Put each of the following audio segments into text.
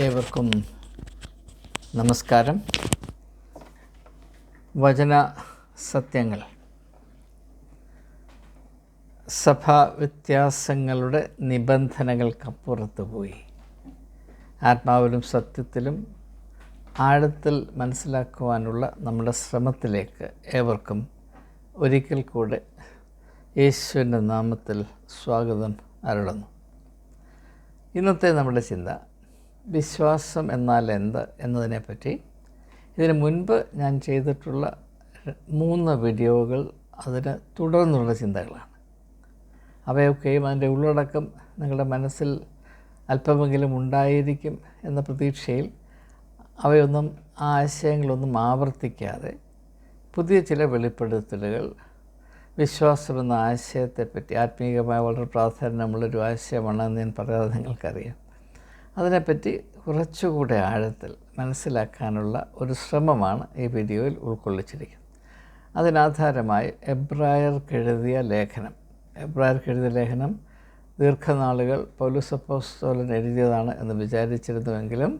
ഏവർക്കും നമസ്കാരം. വചന സത്യങ്ങൾ സഭാ വ്യത്യാസങ്ങളുടെ നിബന്ധനകൾക്കപ്പുറത്ത് പോയി ആത്മാവിലും സത്യത്തിലും ആഴത്തിൽ മനസ്സിലാക്കുവാനുള്ള നമ്മുടെ ശ്രമത്തിലേക്ക് ഏവർക്കും ഒരിക്കൽ കൂടെ യേശുവിൻ്റെ നാമത്തിൽ സ്വാഗതം അരുളുന്നു. ഇന്നത്തെ നമ്മുടെ ചിന്ത വിശ്വാസം എന്നാൽ എന്ത് എന്നതിനെപ്പറ്റി. ഇതിനു മുൻപ് ഞാൻ ചെയ്തിട്ടുള്ള 3 വീഡിയോകൾ അതിന് തുടർന്നുള്ള ചിന്തകളാണ്. അവയൊക്കെയും അതിൻ്റെ ഉള്ളടക്കം നിങ്ങളുടെ മനസ്സിൽ അല്പമെങ്കിലും ഉണ്ടായിരിക്കും എന്ന പ്രതീക്ഷയിൽ അവയൊന്നും ആ ആശയങ്ങളൊന്നും ആവർത്തിക്കാതെ പുതിയ ചില വെളിപ്പെടുത്തലുകൾ വിശ്വാസമെന്ന ആശയത്തെപ്പറ്റി, ആത്മീയമായ വളരെ പ്രാധാന്യമുള്ളൊരു ആശയമാണെന്ന് ഞാൻ പറയാതെ നിങ്ങൾക്കറിയാം, അതിനെപ്പറ്റി കുറച്ചുകൂടെ ആഴത്തിൽ മനസ്സിലാക്കാനുള്ള ഒരു ശ്രമമാണ് ഈ വീഡിയോയിൽ ഉൾക്കൊള്ളിച്ചിരിക്കുന്നത്. അതിനാധാരമായി എബ്രായർക്കെഴുതിയ ലേഖനം ദീർഘനാളുകൾ പൗലോസ് അപ്പോസ്തലൻ എഴുതിയതാണ് എന്ന് വിചാരിച്ചിരുന്നുവെങ്കിലും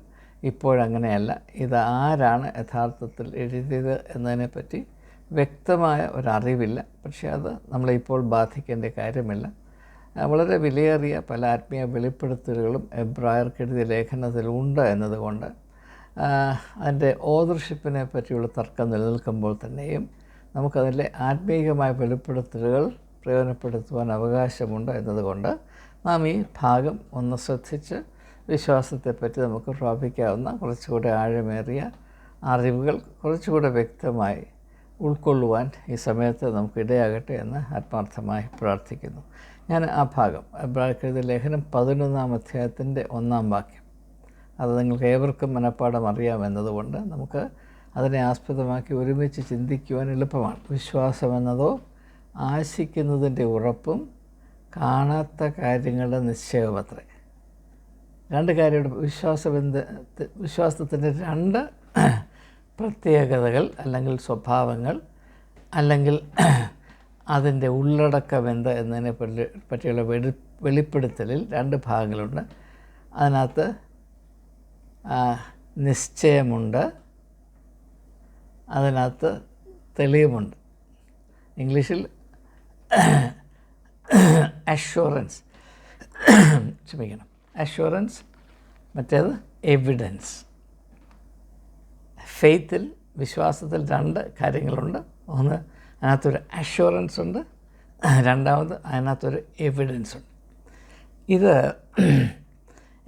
ഇപ്പോഴങ്ങനെയല്ല. ഇത് ആരാണ് യഥാർത്ഥത്തിൽ എഴുതിയത് എന്നതിനെപ്പറ്റി വ്യക്തമായ ഒരറിവില്ല. പക്ഷേ അത് നമ്മളിപ്പോൾ ബാധിക്കേണ്ട കാര്യമില്ല. വളരെ വിലയേറിയ പല ആത്മീയ വെളിപ്പെടുത്തലുകളും എബ്രായർക്കെഴുതിയ ലേഖനത്തിലുണ്ട് എന്നതുകൊണ്ട് അതിൻ്റെ ഓതർഷിപ്പിനെ പറ്റിയുള്ള തർക്കം നിലനിൽക്കുമ്പോൾ തന്നെയും നമുക്കതിലെ ആത്മീയമായ വെളിപ്പെടുത്തലുകൾ പ്രയോജനപ്പെടുത്തുവാൻ അവകാശമുണ്ട് എന്നതുകൊണ്ട് നാം ഈ ഭാഗം ഒന്ന് ശ്രദ്ധിച്ച് വിശ്വാസത്തെപ്പറ്റി നമുക്ക് പ്രാപിക്കാവുന്ന കുറച്ചുകൂടെ ആഴമേറിയ അറിവുകൾ കുറച്ചുകൂടെ വ്യക്തമായി ഉൾക്കൊള്ളുവാൻ ഈ സമയത്ത് നമുക്കിടയാകട്ടെ എന്ന് ആത്മാർത്ഥമായി പ്രാർത്ഥിക്കുന്നു. ഞാൻ ആ ഭാഗം എബ്രായർക്കെഴുതിയ ലേഖനം 11-ാം അധ്യായത്തിൻ്റെ 1-ാം വാക്യം, അത് നിങ്ങൾക്ക് ഏവർക്കും മനഃപ്പാഠം അറിയാമെന്നതുകൊണ്ട് നമുക്ക് അതിനെ ആസ്പദമാക്കി ഒരുമിച്ച് ചിന്തിക്കുവാൻ എളുപ്പമാണ്. വിശ്വാസമെന്നതോ ആശിക്കുന്നതിൻ്റെ ഉറപ്പും കാണാത്ത കാര്യങ്ങളുടെ നിശ്ചയവുമത്രേ. 2 കാര്യമുണ്ട്. വിശ്വാസത്തിൻ്റെ 2 പ്രത്യേകതകൾ അല്ലെങ്കിൽ സ്വഭാവങ്ങൾ അല്ലെങ്കിൽ അതിൻ്റെ ഉള്ളടക്കം എന്ത് എന്നതിനെ പറ്റിയുള്ള വെളിപ്പെടുത്തലിൽ 2 ഭാഗങ്ങളുണ്ട്. അതിനകത്ത് നിശ്ചയമുണ്ട്, അതിനകത്ത് തെളിവുമുണ്ട്. ഇംഗ്ലീഷിൽ അഷ്വറൻസ്, മറ്റേത് എവിഡൻസ്. ഫെയ്ത്തിൽ, വിശ്വാസത്തിൽ 2 കാര്യങ്ങളുണ്ട്. ഒന്ന്, അതിനകത്തൊരു അഷ്വറൻസ് ഉണ്ട്, രണ്ടാമത് അതിനകത്തൊരു എവിഡൻസ് ഉണ്ട്. ഇത്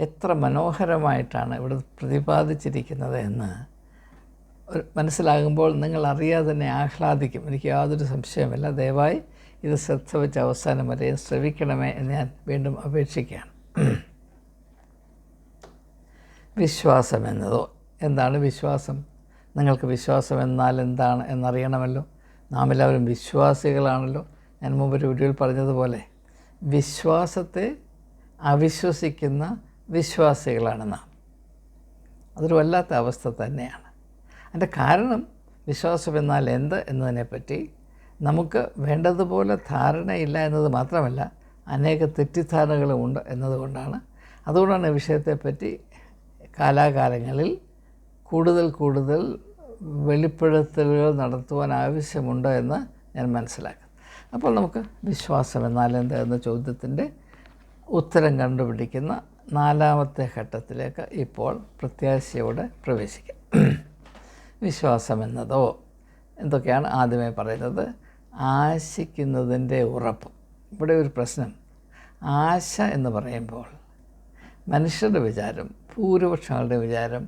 എത്ര മനോഹരമായിട്ടാണ് ഇവിടെ പ്രതിപാദിച്ചിരിക്കുന്നത് എന്ന് മനസ്സിലാകുമ്പോൾ നിങ്ങൾ അറിയാതെ തന്നെ ആഹ്ലാദിക്കും. എനിക്ക് യാതൊരു സംശയമില്ല. ദയവായി ഇത് ശ്രദ്ധ വെച്ച് അവസാനം വരെ ശ്രവിക്കണമേ എന്ന് ഞാൻ വീണ്ടും അപേക്ഷിക്കുകയാണ്. വിശ്വാസം എന്നതോ എന്താണ് വിശ്വാസം? നിങ്ങൾക്ക് വിശ്വാസം എന്നാൽ എന്താണ് എന്നറിയണമല്ലോ. നാം എല്ലാവരും വിശ്വാസികളാണല്ലോ. ഞാൻ മുമ്പൊരു വീഡിയോയിൽ പറഞ്ഞതുപോലെ വിശ്വാസത്തെ അവിശ്വസിക്കുന്ന വിശ്വാസികളാണ് നാം. അതൊരു വല്ലാത്ത അവസ്ഥ തന്നെയാണ്. അതിൻ്റെ കാരണം വിശ്വാസം എന്നാൽ എന്ത് എന്നതിനെപ്പറ്റി നമുക്ക് വേണ്ടതുപോലെ ധാരണയില്ല എന്നത് മാത്രമല്ല, അനേക തെറ്റിദ്ധാരണകളുമുണ്ട് എന്നതുകൊണ്ടാണ്. അതുകൊണ്ടാണ് ഈ വിഷയത്തെപ്പറ്റി കാലാകാലങ്ങളിൽ കൂടുതൽ വെളിപ്പെടുത്തലുകൾ നടത്തുവാൻ ആവശ്യമുണ്ട് എന്ന് ഞാൻ മനസ്സിലാക്കുന്നു. അപ്പോൾ നമുക്ക് വിശ്വാസം എന്നാൽ എന്ത് എന്ന ചോദ്യത്തിൻ്റെ ഉത്തരം കണ്ടുപിടിക്കുന്ന 4ാമത്തെ ഘട്ടത്തിലേക്ക് ഇപ്പോൾ പ്രത്യാശയോടെ പ്രവേശിക്കാം. വിശ്വാസം എന്നതോ എന്തൊക്കെയാണ്? ആദ്യമേ പറയുന്നത് ആശിക്കുന്നതിൻ്റെ ഉറപ്പ്. ഇവിടെ ഒരു പ്രശ്നം, ആശ എന്ന് പറയുമ്പോൾ മനുഷ്യരുടെ വിചാരം, ഭൂരിപക്ഷങ്ങളുടെ വിചാരം,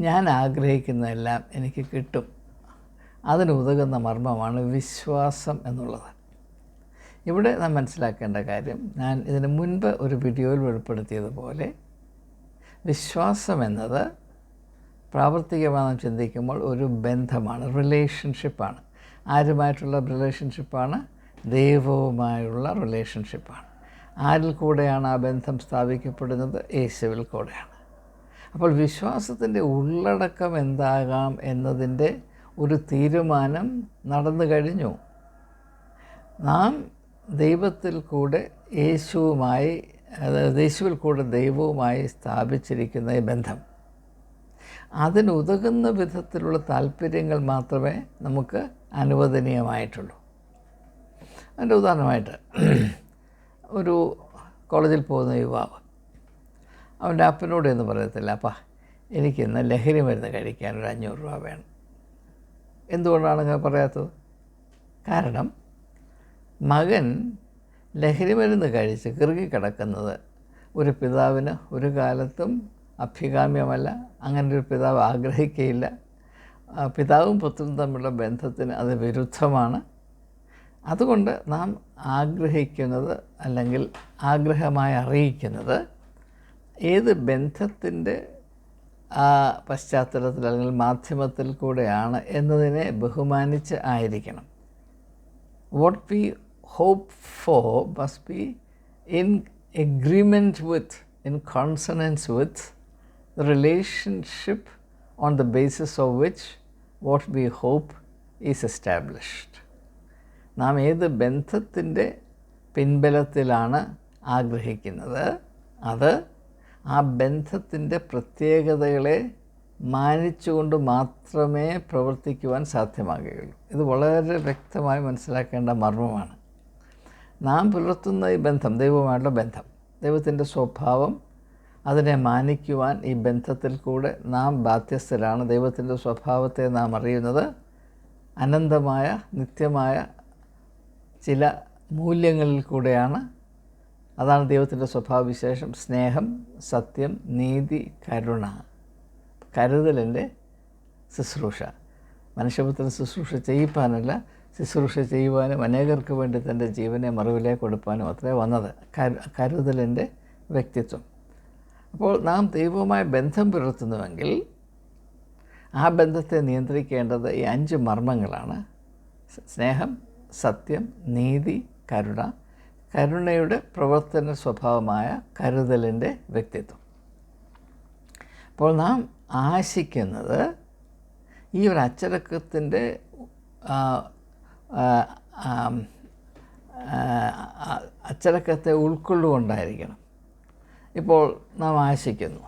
ഞാൻ ആഗ്രഹിക്കുന്നതെല്ലാം എനിക്ക് കിട്ടും. അതിനുതകുന്ന മർമ്മമാണ് വിശ്വാസം എന്നുള്ളത്. ഇവിടെ നാം മനസ്സിലാക്കേണ്ട കാര്യം, ഞാൻ ഇതിന് മുൻപ് ഒരു വീഡിയോയിൽ വെളിപ്പെടുത്തിയതുപോലെ വിശ്വാസം എന്നത് പ്രാവർത്തികമായി ചിന്തിക്കുമ്പോൾ ഒരു ബന്ധമാണ്, റിലേഷൻഷിപ്പാണ്. ആരുമായിട്ടുള്ള റിലേഷൻഷിപ്പാണ്? ദൈവവുമായുള്ള റിലേഷൻഷിപ്പാണ്. ആരിൽ കൂടെയാണ് ആ ബന്ധം സ്ഥാപിക്കപ്പെടുന്നത്? യേശുവിൽ കൂടെയാണ്. അപ്പോൾ വിശ്വാസത്തിൻ്റെ ഉള്ളടക്കം എന്താകാം എന്നതിൻ്റെ ഒരു തീരുമാനം നടന്നു കഴിഞ്ഞു. നാം ദൈവത്തിൽ കൂടെ യേശുവുമായി അതായത് യേശുവിൽ കൂടെ ദൈവവുമായി സ്ഥാപിച്ചിരിക്കുന്ന ഈ ബന്ധം, അതിനുതകുന്ന വിധത്തിലുള്ള താല്പര്യങ്ങൾ മാത്രമേ നമുക്ക് അനുവദനീയമായിട്ടുള്ളൂ. അതിൻ്റെ ഉദാഹരണമായിട്ട് ഒരു കോളേജിൽ പോകുന്ന യുവാവ് അവൻ്റെ അപ്പനോട് എന്ന് പറയത്തില്ല, അപ്പാ എനിക്കിന്ന് ലഹരി മരുന്ന് കഴിക്കാൻ ഒരു 500 രൂപ വേണം. എന്തുകൊണ്ടാണ് അങ്ങനെ പറയാത്തത്? കാരണം മകൻ ലഹരി മരുന്ന് കഴിച്ച് കിറുകിക്കിടക്കുന്നത് ഒരു പിതാവിന് ഒരു കാലത്തും അഭികാമ്യമല്ല. അങ്ങനെ ഒരു പിതാവ് ആഗ്രഹിക്കുകയില്ല. പിതാവും പുത്രനും തമ്മിലുള്ള ബന്ധത്തിന് അത് വിരുദ്ധമാണ്. അതുകൊണ്ട് നാം ആഗ്രഹിക്കുന്നത്, അല്ലെങ്കിൽ ആഗ്രഹമായി അറിയിക്കുന്നത്, ഏത് ബന്ധത്തിൻ്റെ പശ്ചാത്തലത്തിൽ അല്ലെങ്കിൽ മാധ്യമത്തിൽ കൂടെയാണ് എന്നതിനെ ബഹുമാനിച്ച് ആയിരിക്കണം. What we hope for must be in agreement with, in consonance with the relationship on the basis of which what we hope is established. നാം ഏത് ബന്ധത്തിൻ്റെ പിൻബലത്തിലാണ് ആഗ്രഹിക്കുന്നത്, അത് ആ ബന്ധത്തിൻ്റെ പ്രത്യേകതകളെ മാനിച്ചുകൊണ്ട് മാത്രമേ പ്രവർത്തിക്കുവാൻ സാധ്യമാകുകയുള്ളൂ. ഇത് വളരെ വ്യക്തമായി മനസ്സിലാക്കേണ്ട മർമ്മമാണ്. നാം പുലർത്തുന്ന ഈ ബന്ധം, ദൈവവുമായുള്ള ബന്ധം, ദൈവത്തിൻ്റെ സ്വഭാവം, അതിനെ മാനിക്കുവാൻ ഈ ബന്ധത്തിൽ കൂടെ നാം ബാധ്യസ്ഥരാണ്. ദൈവത്തിൻ്റെ സ്വഭാവത്തെ നാം അറിയുന്നത് അനന്തമായ നിത്യമായ ചില മൂല്യങ്ങളിൽ കൂടെയാണ്. അതാണ് ദൈവത്തിൻ്റെ സ്വഭാവവിശേഷം: സ്നേഹം, സത്യം, നീതി, കരുണ, കരുതലിൻ്റെ ശുശ്രൂഷ. മനുഷ്യപുത്രൻ ശുശ്രൂഷ ചെയ്യിപ്പാനല്ല, ശുശ്രൂഷ ചെയ്യുവാനും അനേകർക്ക് വേണ്ടി തൻ്റെ ജീവനെ മറുവിലേക്ക് കൊടുപ്പാനും അത്രേ വന്നത്. കരുതലിൻ്റെ വ്യക്തിത്വം. അപ്പോൾ നാം ദൈവവുമായി ബന്ധം പുലർത്തുന്നുവെങ്കിൽ ആ ബന്ധത്തെ നിയന്ത്രിക്കേണ്ടത് ഈ 5 മർമ്മങ്ങളാണ്: സ്നേഹം, സത്യം, നീതി, കരുണ, കരുണയുടെ പ്രവർത്തന സ്വഭാവമായ കരുതലിൻ്റെ വ്യക്തിത്വം. അപ്പോൾ നാം ആശിക്കുന്നത് ഈ ഒരു അച്ചടക്കത്തിൻ്റെ അച്ചടക്കത്തെ ഉൾക്കൊള്ളുകൊണ്ടായിരിക്കണം. ഇപ്പോൾ നാം ആശിക്കുന്നു,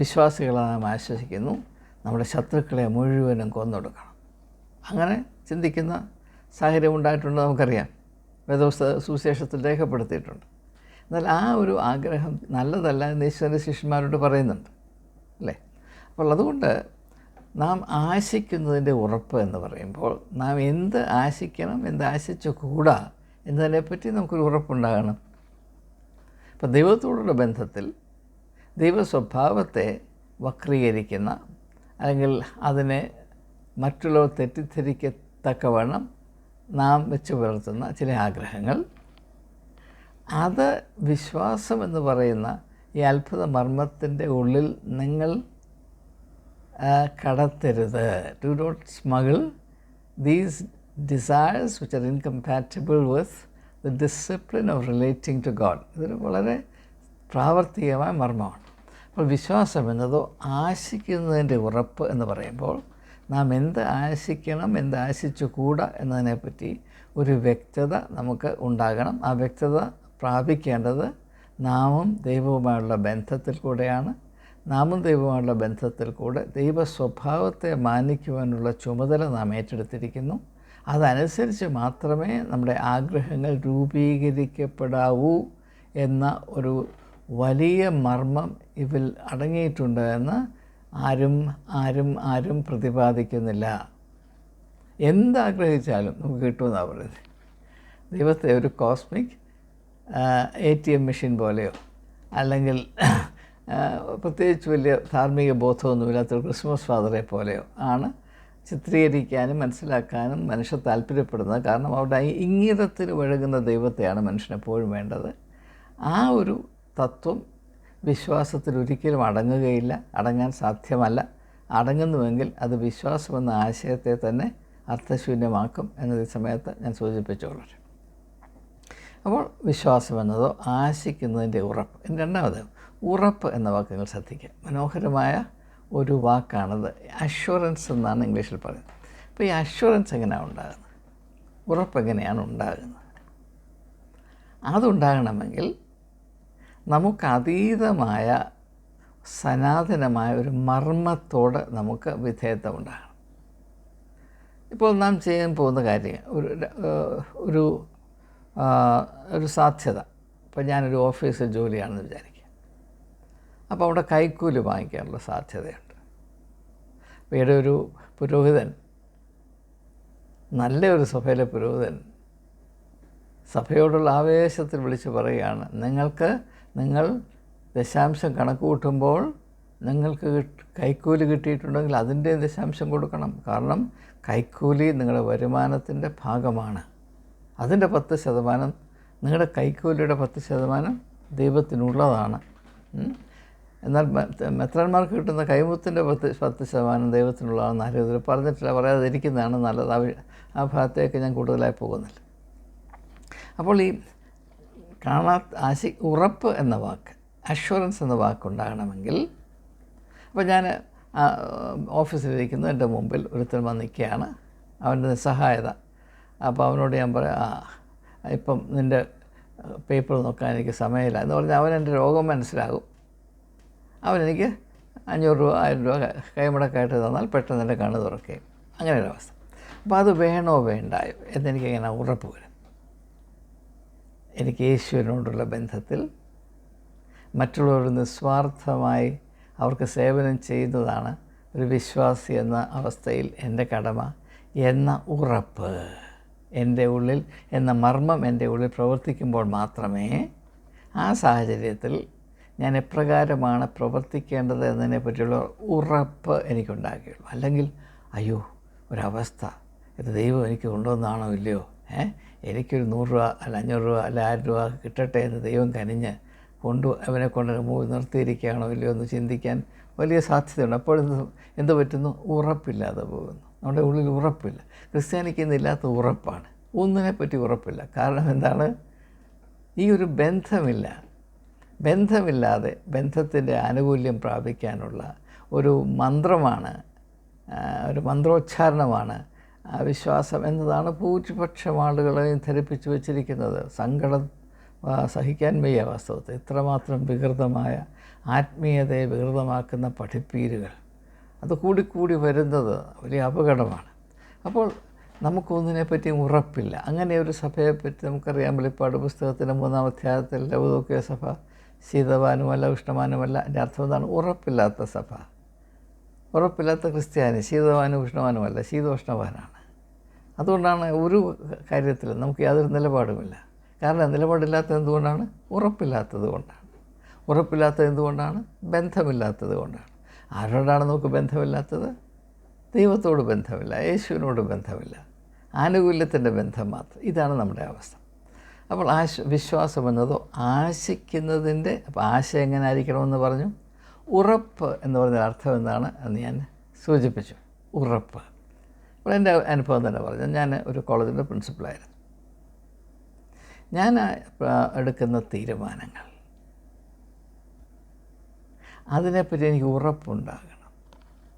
വിശ്വാസികളെ നാം ആശ്വസിക്കുന്നു, നമ്മുടെ ശത്രുക്കളെ മുഴുവനും കൊന്നൊടുക്കണം. അങ്ങനെ ചിന്തിക്കുന്ന സാഹചര്യം ഉണ്ടായിട്ടുണ്ട്, നമുക്കറിയാം. സുവിശേഷത്തിൽ രേഖപ്പെടുത്തിയിട്ടുണ്ട്. എന്നാൽ ആ ഒരു ആഗ്രഹം നല്ലതല്ല എന്ന് യേശുവിൻ്റെ ശിഷ്യന്മാരോട് പറയുന്നുണ്ട്, അല്ലേ? അപ്പോൾ അതുകൊണ്ട് നാം ആശിക്കുന്നതിൻ്റെ ഉറപ്പ് എന്ന് പറയുമ്പോൾ നാം എന്ത് ആശിക്കണം, എന്ത് ആശിച്ചു കൂടാ എന്നതിനെപ്പറ്റി നമുക്കൊരു ഉറപ്പുണ്ടാകണം. ഇപ്പോൾ ദൈവത്തോടുള്ള ബന്ധത്തിൽ ദൈവസ്വഭാവത്തെ വക്രീകരിക്കുന്ന, അല്ലെങ്കിൽ അതിനെ മറ്റുള്ളവർ തെറ്റിദ്ധരിക്കത്തക്കവണ്ണം നാം വെച്ച് പുലർത്തുന്ന ചില ആഗ്രഹങ്ങൾ, അത് വിശ്വാസം എന്ന് പറയുന്ന ഈ അത്ഭുത മർമ്മത്തിൻ്റെ ഉള്ളിൽ നിങ്ങൾ കടത്തരുത്. Do not smuggle these desires which are incompatible with the discipline of relating to God. ഇതൊരു വളരെ പ്രാവർത്തികമായ മർമ്മമാണ്. അപ്പോൾ വിശ്വാസം എന്നതോ ആശിക്കുന്നതിൻ്റെ ഉറപ്പ് എന്ന് പറയുമ്പോൾ നാം എന്ത് ആശിക്കണം, എന്ത് ആശിച്ചു കൂടാ എന്നതിനെപ്പറ്റി ഒരു വ്യക്തത നമുക്ക് ഉണ്ടാകണം. ആ വ്യക്തത പ്രാപിക്കേണ്ടത് നാമും ദൈവവുമായുള്ള ബന്ധത്തിൽ കൂടെയാണ്. നാമും ദൈവവുമായുള്ള ബന്ധത്തിൽ കൂടെ ദൈവ സ്വഭാവത്തെ മാനിക്കുവാനുള്ള ചുമതല നാം ഏറ്റെടുത്തിരിക്കുന്നു. അതനുസരിച്ച് മാത്രമേ നമ്മുടെ ആഗ്രഹങ്ങൾ രൂപീകരിക്കപ്പെടാവൂ എന്ന ഒരു വലിയ മർമ്മം ഇതിൽ അടങ്ങിയിട്ടുണ്ട് എന്ന് ആരും പ്രതിപാദിക്കുന്നില്ല. എന്താഗ്രഹിച്ചാലും നമുക്ക് കിട്ടുമെന്നാണ് പറയുന്നത്. ദൈവത്തെ ഒരു കോസ്മിക് ATM മെഷീൻ പോലെയോ, അല്ലെങ്കിൽ പ്രത്യേകിച്ച് വലിയ ധാർമ്മിക ബോധമൊന്നുമില്ലാത്തൊരു ക്രിസ്മസ് ഫാദറെ പോലെയോ ആണ് ചിത്രീകരിക്കാനും മനസ്സിലാക്കാനും മനുഷ്യർ താല്പര്യപ്പെടുന്നത്. കാരണം അവിടെ ഇംഗിതത്തിന് വഴങ്ങുന്ന ദൈവത്തെയാണ് മനുഷ്യനെപ്പോഴും വേണ്ടത്. ആ ഒരു തത്വം വിശ്വാസത്തിൽ ഒരിക്കലും അടങ്ങുകയില്ല, അടങ്ങാൻ സാധ്യമല്ല. അടങ്ങുന്നുവെങ്കിൽ അത് വിശ്വാസമെന്ന ആശയത്തെ തന്നെ അർത്ഥശൂന്യമാക്കും എന്നത് ഈ സമയത്ത് ഞാൻ സൂചിപ്പിച്ചോളൂ. അപ്പോൾ വിശ്വാസം എന്നതോ ആശിക്കുന്നതിൻ്റെ ഉറപ്പ്. രണ്ടാമത് ഉറപ്പ് എന്ന വാക്കുകൾ ശ്രദ്ധിക്കുക. മനോഹരമായ ഒരു വാക്കാണത്. അഷ്വറൻസ് എന്നാണ് ഇംഗ്ലീഷിൽ പറയുന്നത്. അപ്പോൾ ഈ അഷ്വറൻസ് എങ്ങനെയാണ് ഉണ്ടാകുന്നത്? ഉറപ്പ് എങ്ങനെയാണ് ഉണ്ടാകുന്നത്? അതുണ്ടാകണമെങ്കിൽ നമുക്കതീതമായ സനാതനമായ ഒരു മർമ്മത്തോട് നമുക്ക് വിധേയത്വം ഉണ്ടാകണം. ഇപ്പോൾ നാം ചെയ്യാൻ പോകുന്ന കാര്യം ഒരു ഒരു സാധ്യത. ഇപ്പോൾ ഞാനൊരു ഓഫീസിൽ ജോലിയാണെന്ന് വിചാരിക്കുക. അപ്പോൾ അവിടെ കൈക്കൂലി വാങ്ങിക്കാനുള്ള സാധ്യതയുണ്ട്. അപ്പോൾ ഇവിടെ ഒരു പുരോഹിതൻ, നല്ലൊരു സഭയിലെ പുരോഹിതൻ സഭയോടുള്ള ആവേശത്തിൽ വിളിച്ച് പറയുകയാണ്, നിങ്ങൾ ദശാംശം കണക്ക് കൂട്ടുമ്പോൾ നിങ്ങൾക്ക് കൈക്കൂലി കിട്ടിയിട്ടുണ്ടെങ്കിൽ അതിൻ്റെ ദശാംശം കൊടുക്കണം. കാരണം കൈക്കൂലി നിങ്ങളുടെ വരുമാനത്തിൻ്റെ ഭാഗമാണ്. അതിൻ്റെ 10%, നിങ്ങളുടെ കൈക്കൂലിയുടെ 10% ദൈവത്തിനുള്ളതാണ്. എന്നാൽ മെത്രാന്മാർക്ക് കിട്ടുന്ന കൈമുത്തിൻ്റെ 10% ദൈവത്തിനുള്ളതാണെന്ന് ആരും ഇതിൽ പറഞ്ഞിട്ടില്ല. പറയാതിരിക്കുന്നതാണ് നല്ലത്. ആ ഭാഗത്തേക്ക് ഞാൻ കൂടുതലായി പോകുന്നില്ല. അപ്പോൾ ഈ ഉറപ്പ് എന്ന വാക്ക്, അഷ്വറൻസ് എന്ന വാക്കുണ്ടാകണമെങ്കിൽ, അപ്പോൾ ഞാൻ ഓഫീസിലിരിക്കുന്നു, എൻ്റെ മുമ്പിൽ ഒരുത്തൻ വന്ന് നിൽക്കുകയാണ്, അവൻ്റെ നിസ്സഹായത. അപ്പോൾ അവനോട് ഞാൻ പറയാം, ഇപ്പം നിൻ്റെ പേപ്പർ നോക്കാൻ എനിക്ക് സമയമില്ല എന്ന് പറഞ്ഞാൽ അവൻ എൻ്റെ രോഗം മനസ്സിലാകും. അവനെനിക്ക് 500 രൂപ 1000 രൂപ കൈമുടക്കായിട്ട് തന്നാൽ പെട്ടെന്ന് എൻ്റെ കണ്ണ് തുറക്കുകയും അങ്ങനെ ഒരവസ്ഥ. അപ്പോൾ അത് വേണോ വേണ്ടായോ എന്നെനിക്കെങ്ങനെ ഉറപ്പ് വരും? എനിക്ക് യേശുവിനോടുള്ള ബന്ധത്തിൽ മറ്റുള്ളവർ നിസ്വാർത്ഥമായി അവർക്ക് സേവനം ചെയ്യുന്നതാണ് ഒരു വിശ്വാസി എന്ന അവസ്ഥയിൽ എൻ്റെ കടമ എന്ന ഉറപ്പ് എൻ്റെ ഉള്ളിൽ, എന്ന മർമ്മം എൻ്റെ ഉള്ളിൽ പ്രവർത്തിക്കുമ്പോൾ മാത്രമേ ആ സാഹചര്യത്തിൽ ഞാൻ എപ്രകാരമാണ് പ്രവർത്തിക്കേണ്ടത് എന്നതിനെ പറ്റിയുള്ള ഉറപ്പ് എനിക്കുണ്ടാകുകയുള്ളൂ. അല്ലെങ്കിൽ അയ്യോ ഒരവസ്ഥ, ഇത് ദൈവം എനിക്ക് കൊണ്ടുവന്നാണോ ഇല്ലയോ, എനിക്കൊരു 100 രൂപ അല്ല 500 രൂപ അല്ല 1000 രൂപ കിട്ടട്ടെ എന്ന് ദൈവം കനിഞ്ഞ് അവനെ കൊണ്ട് നിർത്തിയിരിക്കുകയാണോ ഇല്ലയോ എന്ന് ചിന്തിക്കാൻ വലിയ സാധ്യതയുണ്ട്. അപ്പോൾ എന്ത് പറ്റുന്നു? ഉറപ്പില്ലാതെ പോകുന്നു. നമ്മുടെ ഉള്ളിൽ ഉറപ്പില്ല. ക്രിസ്ത്യാനിക്ക് ഇന്നില്ലാത്ത ഉറപ്പാണ്. ഒന്നിനെപ്പറ്റി ഉറപ്പില്ല. കാരണം എന്താണ്? ഈ ഒരു ബന്ധമില്ലാതെ ബന്ധത്തിൻ്റെ ആനുകൂല്യം പ്രാപിക്കാനുള്ള ഒരു മന്ത്രമാണ്, ഒരു മന്ത്രോച്ചാരണമാണ് വിശ്വാസം എന്നതാണ് ഭൂരിപക്ഷം ആളുകളെയും ധരിപ്പിച്ചു വച്ചിരിക്കുന്നത്. സങ്കടം സഹിക്കാൻ വയ്യ വാസ്തവത്തിൽ. ഇത്രമാത്രം വികൃതമായ ആത്മീയതയെ വികൃതമാക്കുന്ന പഠിപ്പീരുകൾ അത് കൂടിക്കൂടി വരുന്നത് വലിയ അപകടമാണ്. അപ്പോൾ നമുക്കൊന്നിനെപ്പറ്റി ഉറപ്പില്ല. അങ്ങനെ ഒരു സഭയെപ്പറ്റി നമുക്കറിയാം. വെളിപ്പാട് പുസ്തകത്തിൻ്റെ 3-ാം അധ്യായത്തിൽ ലവോദിക്കയ സഭ ശീതവാനുമല്ല ഉഷ്ണവാനുമല്ല. എൻ്റെ അർത്ഥം എന്താണ്? ഉറപ്പില്ലാത്ത സഭ, ഉറപ്പില്ലാത്ത ക്രിസ്ത്യാനി. ശീതവാനും ഉഷ്ണവാനുമല്ല, ശീതോഷ്ണവാനാണ്. അതുകൊണ്ടാണ് ഒരു കാര്യത്തിലും നമുക്ക് യാതൊരു നിലപാടുമില്ല. കാരണം നിലപാടില്ലാത്തത് എന്തുകൊണ്ടാണ്? ഉറപ്പില്ലാത്തത് കൊണ്ടാണ്. ഉറപ്പില്ലാത്തത് എന്തുകൊണ്ടാണ്? ബന്ധമില്ലാത്തത് കൊണ്ടാണ്. ആരോടാണ് നമുക്ക് ബന്ധമില്ലാത്തത്? ദൈവത്തോട് ബന്ധമില്ല, യേശുവിനോട് ബന്ധമില്ല, ആനുകൂല്യത്തിൻ്റെ ബന്ധം മാത്രം. ഇതാണ് നമ്മുടെ അവസ്ഥ. അപ്പോൾ വിശ്വാസം എന്നതോ ആശിക്കുന്നതിൻ്റെ, അപ്പോൾ ആശ എങ്ങനെ ആയിരിക്കണമെന്ന് പറഞ്ഞു. ഉറപ്പ് എന്ന് പറഞ്ഞ അർത്ഥം എന്താണ് എന്ന് ഞാൻ സൂചിപ്പിച്ചു. ഉറപ്പ്. അപ്പോൾ എൻ്റെ അനുഭവം തന്നെ പറഞ്ഞു. ഞാൻ ഒരു കോളേജിൻ്റെ പ്രിൻസിപ്പളായിരുന്നു. ഞാൻ എടുക്കുന്ന തീരുമാനങ്ങൾ, അതിനെപ്പറ്റി എനിക്ക് ഉറപ്പുണ്ടാകണം.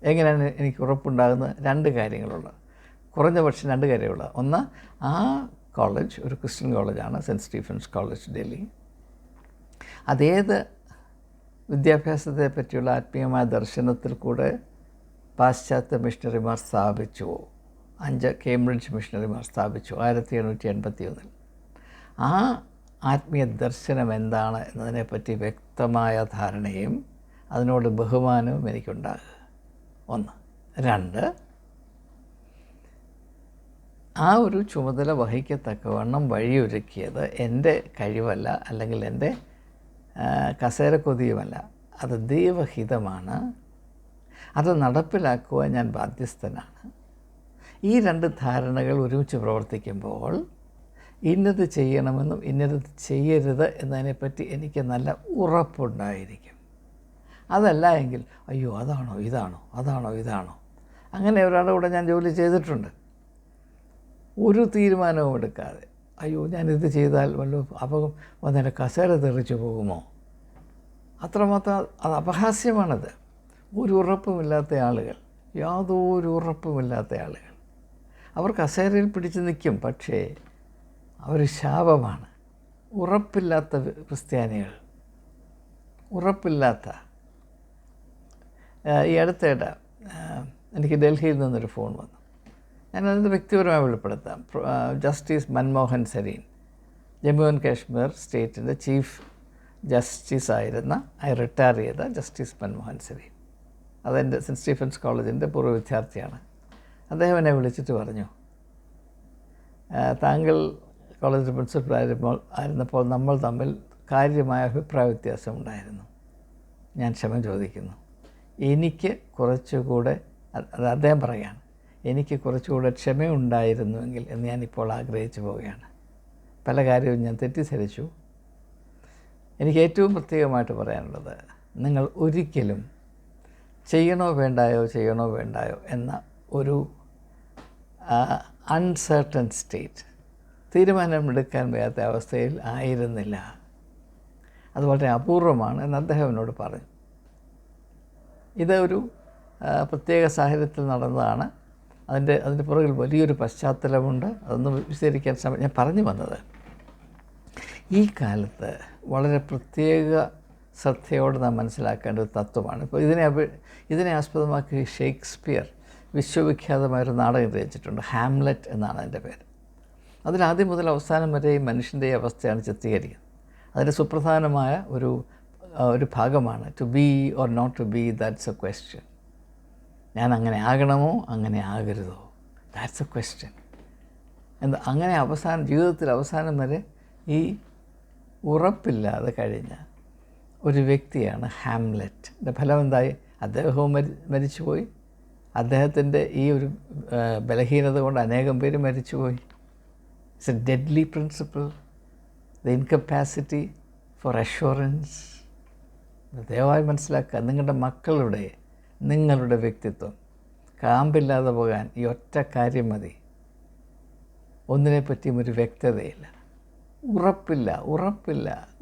എങ്ങനെയാണ് എനിക്ക് ഉറപ്പുണ്ടാകുന്നത്? 2 കാര്യങ്ങളുള്ളത്. കുറഞ്ഞ പക്ഷം 2 കാര്യമുള്ളത്. ഒന്ന്, ആ കോളേജ് ഒരു ക്രിസ്ത്യൻ കോളേജാണ്, സെൻറ്റ് സ്റ്റീഫൻസ് കോളേജ്, ഡൽഹി. അതേത് വിദ്യാഭ്യാസത്തെ പറ്റിയുള്ള ആത്മീയമായ ദർശനത്തിൽ കൂടെ പാശ്ചാത്യ മിഷണറിമാർ സ്ഥാപിച്ചുവോ? 5 കേംബ്രിഡ്ജ് മിഷണറിമാർ സ്ഥാപിച്ചു 1781. ആ ആത്മീയ ദർശനം എന്താണ് എന്നതിനെപ്പറ്റി വ്യക്തമായ ധാരണയും അതിനോട് ബഹുമാനവും എനിക്കുണ്ടാകുക. 1. 2, ആ ഒരു ചുമതല വഹിക്കത്തക്കവണ്ണം വഴിയൊരുക്കിയത് എൻ്റെ കഴിവല്ല, അല്ലെങ്കിൽ എൻ്റെ കസേരക്കൊതിയുമല്ല. അത് ദൈവഹിതമാണ്. അത് നടപ്പിലാക്കുവാൻ ഞാൻ ബാധ്യസ്ഥനാണ്. ഈ 2 ധാരണകൾ ഒരുമിച്ച് പ്രവർത്തിക്കുമ്പോൾ ഇന്നത് ചെയ്യണമെന്നും ഇന്നത് ചെയ്യരുത് എന്നതിനെപ്പറ്റി എനിക്ക് നല്ല ഉറപ്പുണ്ടായിരിക്കും. അതല്ല എങ്കിൽ അയ്യോ അതാണോ ഇതാണോ. അങ്ങനെ ഒരാളുടെ കൂടെ ഞാൻ ജോലി ചെയ്തിട്ടുണ്ട്. ഒരു തീരുമാനവും എടുക്കാതെ അയ്യോ ഞാനിത് ചെയ്താൽ വല്ല അപകം വന്നെൻ്റെ കസേര തെറിച്ചു പോകുമോ? അത്രമാത്രം അത് അപഹാസ്യമാണത്. ഒരു ഉറപ്പുമില്ലാത്ത ആളുകൾ, യാതൊരു ഉറപ്പുമില്ലാത്ത ആളുകൾ, അവർ കസേരയിൽ പിടിച്ച് നിൽക്കും, പക്ഷേ അവർ ശാപമാണ്. ഉറപ്പില്ലാത്ത ക്രിസ്ത്യാനികൾ ഉറപ്പില്ലാത്ത ഈ അടുത്തിടെ എനിക്ക് ഡൽഹിയിൽ നിന്നൊരു ഫോൺ വന്നു. ഞാനത് വ്യക്തിപരമായി വെളിപ്പെടുത്താം. ജസ്റ്റിസ് മൻമോഹൻ സരീൻ, ജമ്മു ആൻഡ് കാശ്മീർ സ്റ്റേറ്റിൻ്റെ ചീഫ് ജസ്റ്റിസ് ആയിരുന്ന റിട്ടയർ ചെയ്ത ജസ്റ്റിസ് മൻമോഹൻ സരീൻ, അതെൻ്റെ സെൻറ്റ് സ്റ്റീഫൻസ് കോളേജിൻ്റെ പൂർവ്വ വിദ്യാർത്ഥിയാണ്. അദ്ദേഹം എന്നെ വിളിച്ചിട്ട് പറഞ്ഞു, താങ്കൾ കോളേജ് പ്രിൻസിപ്പൽ ആയിരുന്നപ്പോൾ നമ്മൾ തമ്മിൽ കാര്യമായ അഭിപ്രായ വ്യത്യാസം ഉണ്ടായിരുന്നു. ഞാൻ ക്ഷമ ചോദിക്കുന്നു. എനിക്ക് കുറച്ചുകൂടെ, അത് അദ്ദേഹം പറയുകയാണ്, എനിക്ക് കുറച്ചുകൂടെ ക്ഷമയുണ്ടായിരുന്നുവെങ്കിൽ എന്ന് ഞാനിപ്പോൾ ആഗ്രഹിച്ചു പോവുകയാണ്. പല കാര്യവും ഞാൻ തെറ്റിദ്ധരിച്ചു. എനിക്ക് ഏറ്റവും പ്രത്യേകമായിട്ട് പറയാനുള്ളത്, നിങ്ങൾ ഒരിക്കലും ചെയ്യണോ വേണ്ടായോ എന്ന ഒരു അൺസർട്ടൺ സ്റ്റേറ്റ്, തീരുമാനമെടുക്കാൻ വയ്യാത്ത അവസ്ഥയിൽ ആയിരുന്നില്ല. അത് വളരെ അപൂർവമാണ് എന്ന് അദ്ദേഹം എന്നോട് പറഞ്ഞു. ഇതൊരു പ്രത്യേക സാഹചര്യത്തിൽ നടന്നതാണ്. അതിൻ്റെ പുറകിൽ വലിയൊരു പശ്ചാത്തലമുണ്ട്. അതൊന്നും വിശദീകരിക്കാൻ ഞാൻ പറഞ്ഞു വന്നത്, ഈ കാലത്ത് വളരെ പ്രത്യേക ശ്രദ്ധയോടെ നാം മനസ്സിലാക്കേണ്ട ഒരു തത്വമാണ്. ഇപ്പോൾ ഇതിനെ ആസ്പദമാക്കി ഷേക്സ്പിയർ വിശ്വവിഖ്യാതമായൊരു നാടകം രചിച്ചിട്ടുണ്ട്. ഹാംലെറ്റ് എന്നാണ് അതിൻ്റെ പേര്. അതിൽ ആദ്യം മുതൽ അവസാനം വരെ ഈ മനുഷ്യൻ്റെ അവസ്ഥയാണ് ചിത്രീകരിക്കുന്നത്. അതിൻ്റെ സുപ്രധാനമായ ഒരു ഭാഗമാണ് to be or not to be, that's a question. ഞാൻ അങ്ങനെ ആകണമോ അങ്ങനെ ആകരുതോ, ദാറ്റ്സ് എ ക്വസ്റ്റ്യൻ. അങ്ങനെ ജീവിതത്തിൽ അവസാനം വരെ ഈ ഉറപ്പില്ലാതെ കഴിഞ്ഞ ഒരു വ്യക്തിയാണ് ഹാംലെറ്റ്. ഫലം എന്തായി? അദ്ദേഹവും മരിച്ചുപോയി. അദ്ദേഹത്തിൻ്റെ ഈ ഒരു ബലഹീനത കൊണ്ട് അനേകം പേര് മരിച്ചുപോയി. It's a deadly principle, the incapacity for assurance. ദയവായി മനസ്സിലാക്കുക, നിങ്ങളുടെ വ്യക്തിത്വം കാമ്പില്ലാതെ പോകാൻ ഈ ഒറ്റ കാര്യം മതി. ഒന്നിനെപ്പറ്റിയും ഒരു വ്യക്തതയില്ല,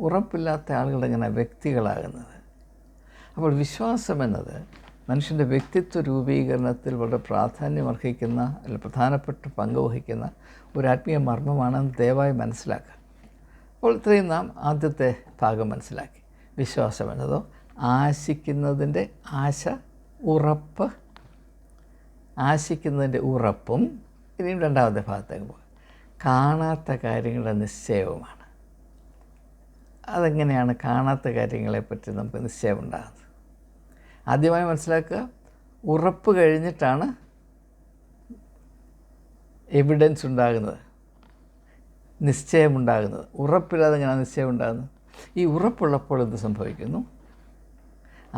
ഉറപ്പില്ലാത്ത ആളുകൾ എങ്ങനെ വ്യക്തികളാകുന്നത്? അപ്പോൾ വിശ്വാസം എന്നത് മനുഷ്യൻ്റെ വ്യക്തിത്വ രൂപീകരണത്തിൽ വളരെ പ്രാധാന്യമർഹിക്കുന്ന, അല്ലെങ്കിൽ പ്രധാനപ്പെട്ട പങ്ക് വഹിക്കുന്ന ഒരു ആത്മീയ മർമ്മമാണെന്ന് ദയവായി മനസ്സിലാക്കുക. അപ്പോൾ ഇത്രയും നാം ആദ്യത്തെ ഭാഗം മനസ്സിലാക്കി. വിശ്വാസം എന്നതോ ആശിക്കുന്നതിൻ്റെ ആശിക്കുന്നതിൻ്റെ ഉറപ്പും. ഇനിയും രണ്ടാമത്തെ ഭാഗത്തേക്ക് പോകും, കാണാത്ത കാര്യങ്ങളുടെ നിശ്ചയവുമാണ്. അതെങ്ങനെയാണ് കാണാത്ത കാര്യങ്ങളെപ്പറ്റി നമുക്ക് നിശ്ചയം ഉണ്ടാകുന്നത്? ആദ്യമായി മനസ്സിലാക്കുക, ഉറപ്പ് കഴിഞ്ഞിട്ടാണ് എവിഡൻസ് ഉണ്ടാകുന്നത്, നിശ്ചയമുണ്ടാകുന്നത്. ഉറപ്പില്ലാതെ എങ്ങനെയാണ് നിശ്ചയം ഉണ്ടാകുന്നത്? ഈ ഉറപ്പുള്ളപ്പോൾ എന്ത് സംഭവിക്കുന്നു?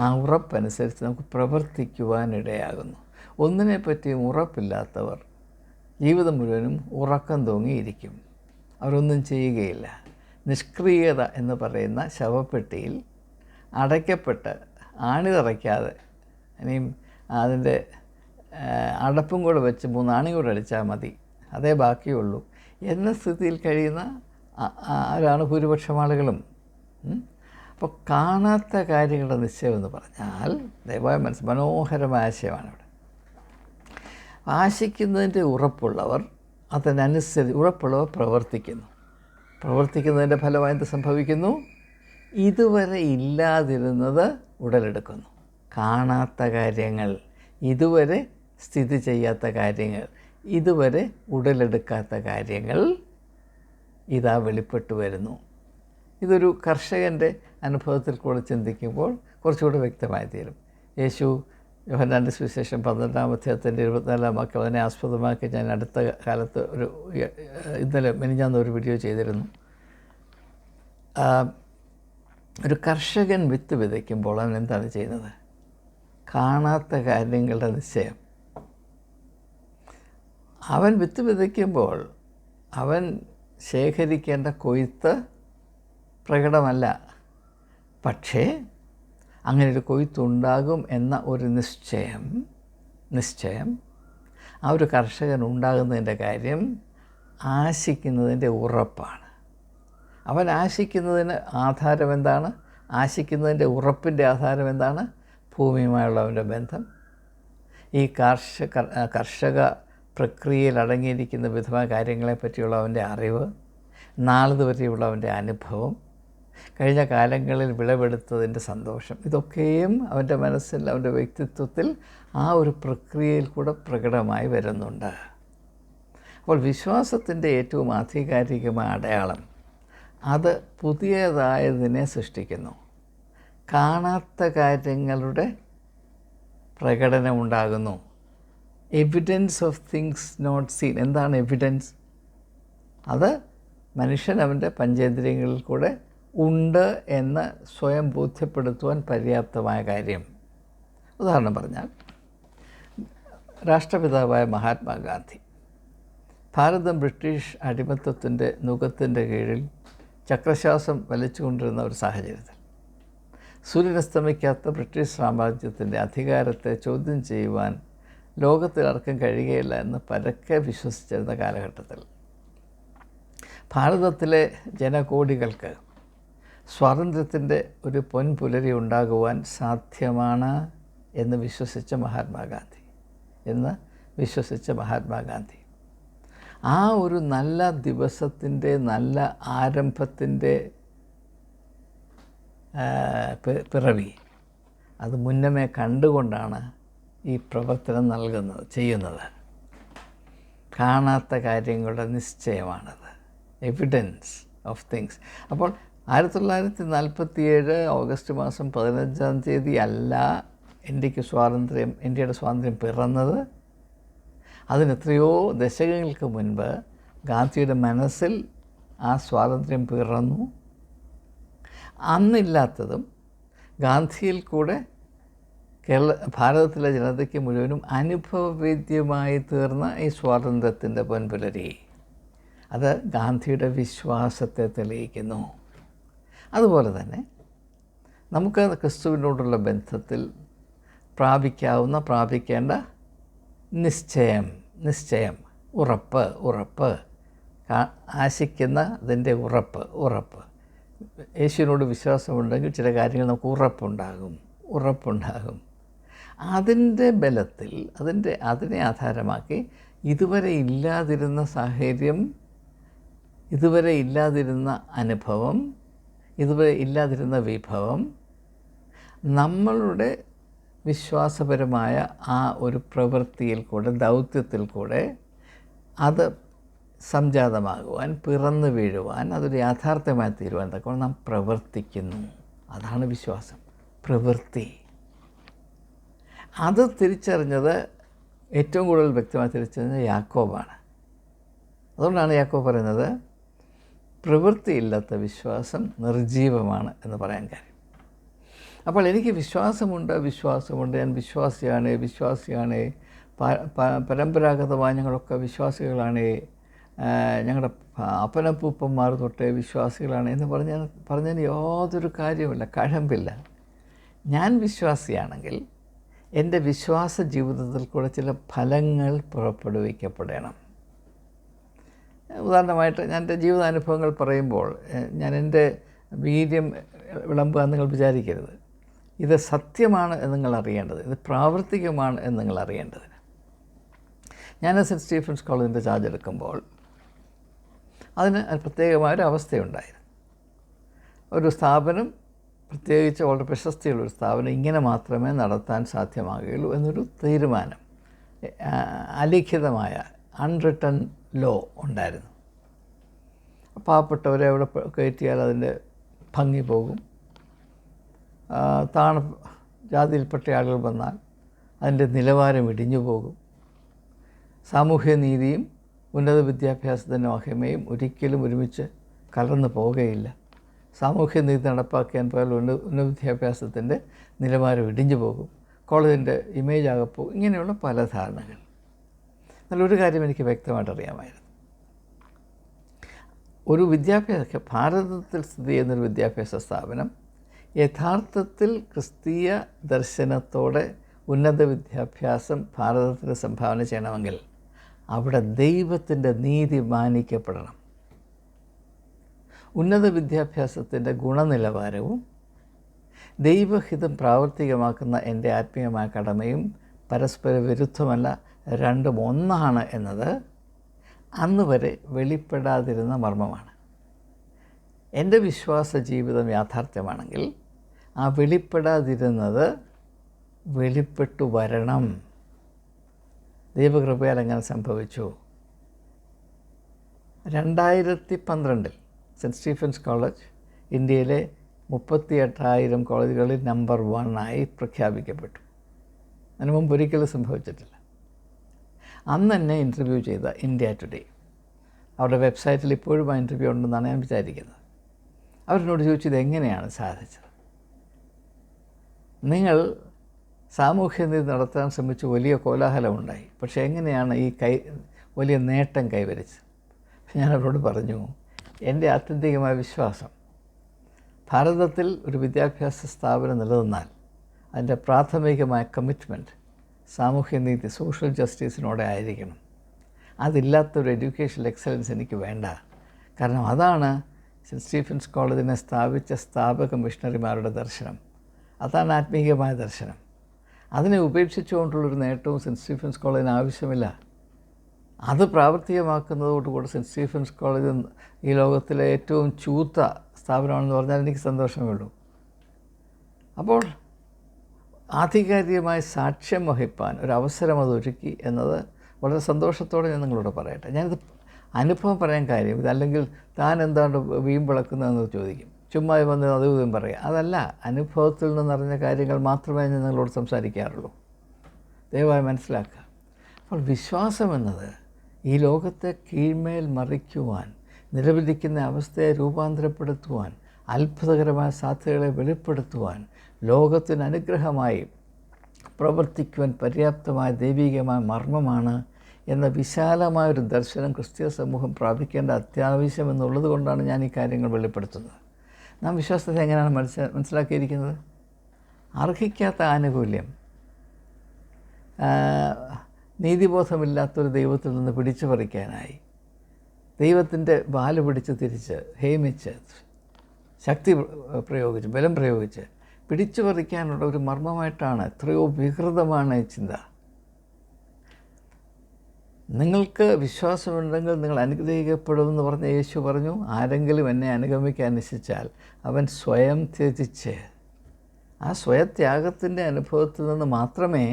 ആ ഉറപ്പനുസരിച്ച് നമുക്ക് പ്രവർത്തിക്കുവാനിടയാകുന്നു. ഒന്നിനെപ്പറ്റിയും ഉറപ്പില്ലാത്തവർ ജീവിതം മുഴുവനും ഉറക്കം തൂങ്ങിയിരിക്കും. അവരൊന്നും ചെയ്യുകയില്ല. നിഷ്ക്രിയത എന്ന് പറയുന്ന ശവപ്പെട്ടിയിൽ അടയ്ക്കപ്പെട്ട് ആണി തറയ്ക്കാതെ, ഇനിയും അതിൻ്റെ അടപ്പും കൂടെ വെച്ച് 3 ആണി കൂടെ അടിച്ചാൽ മതി, അതേ ബാക്കിയുള്ളൂ എന്ന സ്ഥിതിയിൽ കഴിയുന്ന ആരാണ് ഭൂരിപക്ഷം ആളുകളും. അപ്പോൾ കാണാത്ത കാര്യങ്ങളുടെ നിശ്ചയം എന്ന് പറഞ്ഞാൽ ദയവായി മനോഹരമായ ആശയമാണ് ഇവിടെ. ആശിക്കുന്നതിൻ്റെ ഉറപ്പുള്ളവർ പ്രവർത്തിക്കുന്നതിൻ്റെ ഫലമായി എന്ത് സംഭവിക്കുന്നു? ഇതുവരെ ഇല്ലാതിരുന്നത് ഉടലെടുക്കുന്നു. കാണാത്ത കാര്യങ്ങൾ, ഇതുവരെ സ്ഥിതി ചെയ്യാത്ത കാര്യങ്ങൾ, ഇതുവരെ ഉടലെടുക്കാത്ത കാര്യങ്ങൾ ഇതാ വെളിപ്പെട്ടു വരുന്നു. ഇതൊരു കർഷകൻ്റെ അനുഭവത്തിൽ കൂടെ ചിന്തിക്കുമ്പോൾ കുറച്ചുകൂടെ വ്യക്തമായി തീരും. യേശു യോഹന്നാൻ്റെ സുവിശേഷം 12-ാം അധ്യായത്തിൻ്റെ 24-ാം വാക്യം അതിനെ ആസ്പദമാക്കി ഞാൻ അടുത്ത കാലത്ത് മിനിഞ്ഞാന്ന് ഒരു വീഡിയോ ചെയ്തിരുന്നു. ഒരു കർഷകൻ വിത്ത് വിതയ്ക്കുമ്പോൾ അവൻ എന്താണ് ചെയ്യുന്നത്? കാണാത്ത കാര്യങ്ങളുടെ നിശ്ചയം. അവൻ വിത്ത് വിതയ്ക്കുമ്പോൾ അവൻ ശേഖരിക്കേണ്ട കൊയ്ത്ത് പ്രകടമല്ല, പക്ഷേ അങ്ങനെ ഒരു കൊയ്ത്തുണ്ടാകും എന്ന ഒരു നിശ്ചയം ആ ഒരു കർഷകൻ ഉണ്ടാകുന്നതിൻ്റെ കാര്യം ആശിക്കുന്നതിൻ്റെ ഉറപ്പാണ്. അവൻ ആശിക്കുന്നതിന് ആധാരം എന്താണ്? ആശിക്കുന്നതിൻ്റെ ഉറപ്പിൻ്റെ ആധാരം എന്താണ്? ഭൂമിയുമായുള്ള അവൻ്റെ ബന്ധം, ഈ കർഷക പ്രക്രിയയിൽ അടങ്ങിയിരിക്കുന്ന വിധമായ കാര്യങ്ങളെപ്പറ്റിയുള്ള അവൻ്റെ അറിവ്, നാളിതുവരെയുള്ള അവൻ്റെ അനുഭവം, കഴിഞ്ഞ കാലങ്ങളിൽ വിളവെടുത്തതിൻ്റെ സന്തോഷം, ഇതൊക്കെയും അവൻ്റെ മനസ്സിൽ, അവൻ്റെ വ്യക്തിത്വത്തിൽ ആ ഒരു പ്രക്രിയയിൽ കൂടെ പ്രകടമായി വരുന്നുണ്ട്. അപ്പോൾ വിശ്വാസത്തിൻ്റെ ഏറ്റവും ആധികാരികമായ അടയാളം അത് പുതിയതായതിനെ സൃഷ്ടിക്കുന്നു. കാണാത്ത കാര്യങ്ങളുടെ പ്രകടനമുണ്ടാകുന്നു. Evidence of things not seen. എന്താണ് എവിഡൻസ്? അത് മനുഷ്യൻ അവൻ്റെ പഞ്ചേന്ദ്രിയങ്ങളിൽ കൂടെ ഉണ്ട് എന്ന് സ്വയം ബോധ്യപ്പെടുത്തുവാൻ പര്യാപ്തമായ കാര്യം. ഉദാഹരണം പറഞ്ഞാൽ, രാഷ്ട്രപിതാവായ മഹാത്മാഗാന്ധി ഭാരതം ബ്രിട്ടീഷ് അടിമത്തത്തിൻ്റെ നുകത്തിൻ്റെ കീഴിൽ ചക്രശ്വാസം വലിച്ചുകൊണ്ടിരുന്ന ഒരു സാഹചര്യത്തിൽ സൂര്യനസ്തമിക്കാത്ത ബ്രിട്ടീഷ് സാമ്രാജ്യത്തിൻ്റെ അധികാരത്തെ ചോദ്യം ചെയ്യുവാൻ ലോകത്തിലാർക്കും കഴിയുകയില്ല എന്ന് പരക്കെ വിശ്വസിച്ചിരുന്ന കാലഘട്ടത്തിൽ ഭാരതത്തിലെ ജനകോടികൾക്ക് സ്വാതന്ത്ര്യത്തിൻ്റെ ഒരു പൊൻപുലരി ഉണ്ടാകുവാൻ സാധ്യമാണ് എന്ന് വിശ്വസിച്ച മഹാത്മാഗാന്ധി ആ ഒരു നല്ല ദിവസത്തിൻ്റെ, നല്ല ആരംഭത്തിൻ്റെ പിറവി അത് മുന്നമേ കണ്ടുകൊണ്ടാണ് ഈ പ്രവർത്തനം ചെയ്യുന്നത്. കാണാത്ത കാര്യങ്ങളുടെ നിശ്ചയമാണത്, എവിഡൻസ് ഓഫ് തിങ്സ്. അപ്പോൾ 1947 ഓഗസ്റ്റ് മാസം 15-ാം തീയതി അല്ല ഇന്ത്യയുടെ സ്വാതന്ത്ര്യം പിറന്നത്. അതിനെത്രയോ ദശകങ്ങൾക്ക് മുൻപ് ഗാന്ധിയുടെ മനസ്സിൽ ആ സ്വാതന്ത്ര്യം പിറന്നു. അന്നില്ലാത്തതും ഗാന്ധിയിൽ കൂടെ ഭാരതത്തിലെ ജനതയ്ക്ക് മുഴുവനും അനുഭവവേദ്യമായി തീർന്ന ഈ സ്വാതന്ത്ര്യത്തിൻ്റെ പൊൻപുലരി അത് ഗാന്ധിയുടെ വിശ്വാസത്തെ തെളിയിക്കുന്നു. അതുപോലെ തന്നെ നമുക്ക് ക്രിസ്തുവിനോടുള്ള ബന്ധത്തിൽ പ്രാപിക്കേണ്ട നിശ്ചയം, ഉറപ്പ്, ആശിക്കുന്ന അതിൻ്റെ ഉറപ്പ്. യേശുവിനോട് വിശ്വാസമുണ്ടെങ്കിൽ ചില കാര്യങ്ങൾ നമുക്ക് ഉറപ്പുണ്ടാകും. അതിൻ്റെ ബലത്തിൽ, അതിനെ ആധാരമാക്കി ഇതുവരെ ഇല്ലാതിരുന്ന സാഹചര്യം, ഇതുവരെ ഇല്ലാതിരുന്ന അനുഭവം, ഇതുവരെ ഇല്ലാതിരുന്ന വിഭവം നമ്മളുടെ വിശ്വാസപരമായ ആ ഒരു പ്രവൃത്തിയിൽ കൂടെ, ദൗത്യത്തിൽ കൂടെ അത് സംജാതമാകുവാൻ, പിറന്നു വീഴുവാൻ, അതൊരു യാഥാർത്ഥ്യമായി തീരുവാൻ തക്കവണ്ണം നാം പ്രവർത്തിക്കുന്നു. അതാണ് വിശ്വാസം, പ്രവൃത്തി. അത് തിരിച്ചറിഞ്ഞത്, ഏറ്റവും കൂടുതൽ വ്യക്തമായി തിരിച്ചറിഞ്ഞത് യാക്കോബാണ്. അതുകൊണ്ടാണ് യാക്കോബ് പറയുന്നത് പ്രവൃത്തിയില്ലാത്ത വിശ്വാസം നിർജീവമാണ് എന്ന് പറയാൻ കാര്യം. അപ്പോൾ എനിക്ക് വിശ്വാസമുണ്ട്, ഞാൻ വിശ്വാസിയാണ്, പരമ്പരാഗതമായി ഞങ്ങളൊക്കെ വിശ്വാസികളാണ്, ഞങ്ങളുടെ അപ്പനപ്പൂപ്പന്മാർ തൊട്ടേ വിശ്വാസികളാണ് എന്ന് പറഞ്ഞതിന് യാതൊരു കാര്യമില്ല, കഴമ്പില്ല. ഞാൻ വിശ്വാസിയാണെങ്കിൽ എൻ്റെ വിശ്വാസ ജീവിതത്തിൽ കൂടെ ചില ഫലങ്ങൾ പുറപ്പെടുവിക്കപ്പെടണം. ഉദാഹരണമായിട്ട് ഞാൻ എൻ്റെ ജീവിതാനുഭവങ്ങൾ പറയുമ്പോൾ ഞാൻ എൻ്റെ വീര്യം വിളമ്പുക എന്ന് നിങ്ങൾ വിചാരിക്കരുത്. ഇത് സത്യമാണ് എന്ന് നിങ്ങൾ അറിയേണ്ടത്, ഇത് പ്രാവർത്തികമാണ് എന്ന് നിങ്ങൾ അറിയേണ്ടതിന്. ഞാൻ സെൻറ്റ് സ്റ്റീഫൻസ് കോളേജിൻ്റെ ചാർജ് എടുക്കുമ്പോൾ അതിന് പ്രത്യേകമായൊരു അവസ്ഥയുണ്ടായിരുന്നു. ഒരു സ്ഥാപനം, പ്രത്യേകിച്ച് വളരെ പ്രശസ്തിയുള്ളൊരു സ്ഥാപനം, ഇങ്ങനെ മാത്രമേ നടത്താൻ സാധ്യമാകുകയുള്ളൂ എന്നൊരു തീരുമാനം, അലിഖിതമായ അൺറിട്ടൺ ലോ ഉണ്ടായിരുന്നു. പാവപ്പെട്ടവരെ അവിടെ കയറ്റിയാൽ അതിൻ്റെ ഭംഗി പോകും. ജാതിയിൽപ്പെട്ട ആളുകൾ വന്നാൽ അതിൻ്റെ നിലവാരം ഇടിഞ്ഞു പോകും. സാമൂഹ്യനീതിയും ഉന്നത വിദ്യാഭ്യാസത്തിൻ്റെ മഹിമയും ഒരിക്കലും ഒരുമിച്ച് കലർന്നു പോകുകയില്ല. സാമൂഹ്യനീതി നടപ്പാക്കാൻ പോയാൽ ഉന്നത വിദ്യാഭ്യാസത്തിൻ്റെ നിലവാരം ഇടിഞ്ഞു പോകും, കോളേജിൻ്റെ ഇമേജ് ആകപ്പോകും. ഇങ്ങനെയുള്ള പല ധാരണകൾ. നല്ലൊരു കാര്യം എനിക്ക് വ്യക്തമായിട്ട് അറിയാമായിരുന്നു. ഒരു ഭാരതത്തിൽ സ്ഥിതി ചെയ്യുന്നൊരു വിദ്യാഭ്യാസ സ്ഥാപനം യഥാർത്ഥത്തിൽ ക്രിസ്തീയ ദർശനത്തോടെ ഉന്നത വിദ്യാഭ്യാസം ഭാരതത്തിന് സംഭാവന ചെയ്യണമെങ്കിൽ അവിടെ ദൈവത്തിൻ്റെ നീതി മാനിക്കപ്പെടണം. ഉന്നത വിദ്യാഭ്യാസത്തിൻ്റെ ഗുണനിലവാരവും ദൈവഹിതം പ്രാവർത്തികമാക്കുന്ന എൻ്റെ ആത്മീയമായ കടമയും പരസ്പര വിരുദ്ധമല്ല, രണ്ടും ഒന്നാണ് എന്നത് അന്ന് വരെ വെളിപ്പെടാതിരുന്ന മർമ്മമാണ്. എൻ്റെ വിശ്വാസ ജീവിതം യാഥാർത്ഥ്യമാണെങ്കിൽ ആ വെളിപ്പെടാതിരുന്നത് വെളിപ്പെട്ടു വരണം. ദൈവകൃപയാൽ അങ്ങനെ സംഭവിച്ചു. 2012 സെൻറ്റ് സ്റ്റീഫൻസ് കോളേജ് ഇന്ത്യയിലെ 38,000 കോളേജുകളിൽ നമ്പർ 1 പ്രഖ്യാപിക്കപ്പെട്ടു. അതിന് മുമ്പ് ഒരിക്കലും സംഭവിച്ചിട്ടില്ല. അന്ന് എന്നെ ഇൻ്റർവ്യൂ ചെയ്ത ഇന്ത്യ ടുഡേ, അവരുടെ വെബ്സൈറ്റിൽ ഇപ്പോഴും ആ ഇൻ്റർവ്യൂ ഉണ്ടെന്നാണ് ഞാൻ വിചാരിക്കുന്നത്. അവരെന്നോട് ചോദിച്ചത് എങ്ങനെയാണ് സാധിച്ചത്? നിങ്ങൾ സാമൂഹ്യനീതി നടത്താൻ ശ്രമിച്ച് വലിയ കോലാഹലമുണ്ടായി, പക്ഷേ എങ്ങനെയാണ് ഈ വലിയ നേട്ടം കൈവരിച്ചത്? ഞാൻ അവരോട് പറഞ്ഞു, എൻ്റെ ആത്യന്തികമായ വിശ്വാസം ഭാരതത്തിൽ ഒരു വിദ്യാഭ്യാസ സ്ഥാപനം നിലനിന്നാൽ അതിൻ്റെ പ്രാഥമികമായ കമ്മിറ്റ്മെൻറ്റ് സാമൂഹ്യനീതി, സോഷ്യൽ ജസ്റ്റിസിനോടെ ആയിരിക്കണം. അതില്ലാത്തൊരു എഡ്യൂക്കേഷണൽ എക്സലൻസ് എനിക്ക് വേണ്ട. കാരണം അതാണ് സെൻറ്റ് സ്റ്റീഫൻസ് കോളേജിനെ സ്ഥാപിച്ച സ്ഥാപക മിഷണറിമാരുടെ ദർശനം. അതാണ് ആത്മീയമായ ദർശനം. അതിനെ ഉപേക്ഷിച്ചുകൊണ്ടുള്ളൊരു നേട്ടവും സെൻറ്റ് സ്റ്റീഫൻസ് കോളേജിന് ആവശ്യമില്ല. അത് പ്രാവർത്തികമാക്കുന്നതോടുകൂടി സെൻറ്റ് സ്റ്റീഫൻസ് കോളേജ് ഈ ലോകത്തിലെ ഏറ്റവും ചൂത്ത സ്ഥാപനമാണെന്ന് പറഞ്ഞാൽ എനിക്ക് സന്തോഷമേ ഉള്ളൂ. അപ്പോൾ ആധികാരികമായി സാക്ഷ്യം വഹിപ്പാൻ ഒരവസരം അതൊരുക്കി എന്നത് വളരെ സന്തോഷത്തോടെ ഞാൻ നിങ്ങളോട് പറയട്ടെ. ഞാനിത് അനുഭവം പറയാൻ കാര്യം, ഇതല്ലെങ്കിൽ താൻ എന്താണ് വീമ്പിളക്കുന്നതെന്ന് ചോദിക്കും, ചുമ്മാ വന്ന് അതും പറയാം. അതല്ല, അനുഭവത്തിൽ നിന്നറിഞ്ഞ കാര്യങ്ങൾ മാത്രമേ ഞാൻ നിങ്ങളോട് സംസാരിക്കാറുള്ളൂ. ദയവായി മനസ്സിലാക്കുക. അപ്പോൾ വിശ്വാസം എന്നത് ഈ ലോകത്തെ കീഴ്മേൽ മറിക്കുവാൻ, നിലവിലിരിക്കുന്ന അവസ്ഥയെ രൂപാന്തരപ്പെടുത്തുവാൻ, അത്ഭുതകരമായ സാധ്യതകളെ വെളിപ്പെടുത്തുവാൻ, ലോകത്തിന് അനുഗ്രഹമായി പ്രവർത്തിക്കുവാൻ പര്യാപ്തമായ ദൈവികമായ മർമ്മമാണ് എന്ന വിശാലമായൊരു ദർശനം ക്രിസ്തീയ സമൂഹം പ്രാപിക്കേണ്ട അത്യാവശ്യമെന്നുള്ളത് കൊണ്ടാണ് ഞാൻ ഈ കാര്യങ്ങൾ വെളിപ്പെടുത്തുന്നത്. നാം വിശ്വാസത്തെ എങ്ങനെയാണ് മനസ്സിലാക്കിയിരിക്കുന്നത്? അർഹിക്കാത്ത ആനുകൂല്യം, നീതിബോധമില്ലാത്തൊരു ദൈവത്തിൽ നിന്ന് പിടിച്ചു പറിക്കാനായി ദൈവത്തിൻ്റെ വാല് പിടിച്ച് തിരിച്ച് ഹേമിച്ച് ശക്തി പ്രയോഗിച്ച് ബലം പ്രയോഗിച്ച് പിടിച്ചു പറിക്കാനുള്ള ഒരു മർമ്മമായിട്ടാണ്, എത്രയോ വികൃതമാണ് ഈ ചിന്ത. നിങ്ങൾക്ക് വിശ്വാസമുണ്ടെങ്കിൽ നിങ്ങൾ അനുഗ്രഹിക്കപ്പെടുമെന്ന് പറഞ്ഞ യേശു പറഞ്ഞു, ആരെങ്കിലും എന്നെ അനുഗമിക്കാൻ നിശ്ചയിച്ചാൽ അവൻ സ്വയം ത്യജിച്ച്, ആ സ്വയത്യാഗത്തിൻ്റെ അനുഭവത്തിൽ നിന്ന് മാത്രമേ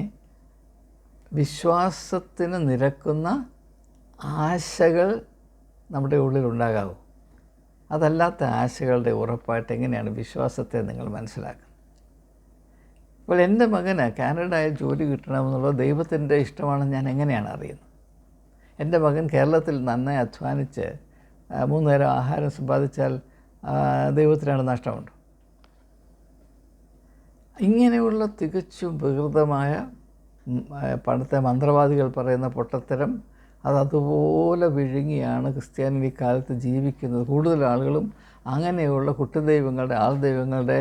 വിശ്വാസത്തിന് നിരക്കുന്ന ആശകൾ നമ്മുടെ ഉള്ളിലുണ്ടാകാവൂ. അതല്ലാത്ത ആശകളുടെ ഉറപ്പായിട്ട് എങ്ങനെയാണ് വിശ്വാസത്തെ നിങ്ങൾ മനസ്സിലാക്കുന്നത്? അപ്പോൾ എൻ്റെ മകന് കാനഡയിൽ ജോലി കിട്ടണമെന്നുള്ളത് ദൈവത്തിൻ്റെ ഇഷ്ടമാണെന്ന് ഞാൻ എങ്ങനെയാണ് അറിയുന്നത്? എൻ്റെ മകൻ കേരളത്തിൽ നന്നായി അധ്വാനിച്ച് 3 നേരം ആഹാരം സമ്പാദിച്ചാൽ ദൈവത്തിനാണ് നഷ്ടമുണ്ട്. ഇങ്ങനെയുള്ള തികച്ചും വികൃതമായ പണ്ടത്തെ മന്ത്രവാദികൾ പറയുന്ന പൊട്ടത്തരം അതുപോലെ വിഴുങ്ങിയാണ് ക്രിസ്ത്യാനി കാലത്ത് ജീവിക്കുന്നത്. കൂടുതൽ ആളുകളും അങ്ങനെയുള്ള കുട്ടിദൈവങ്ങളുടെ ആൾദൈവങ്ങളുടെ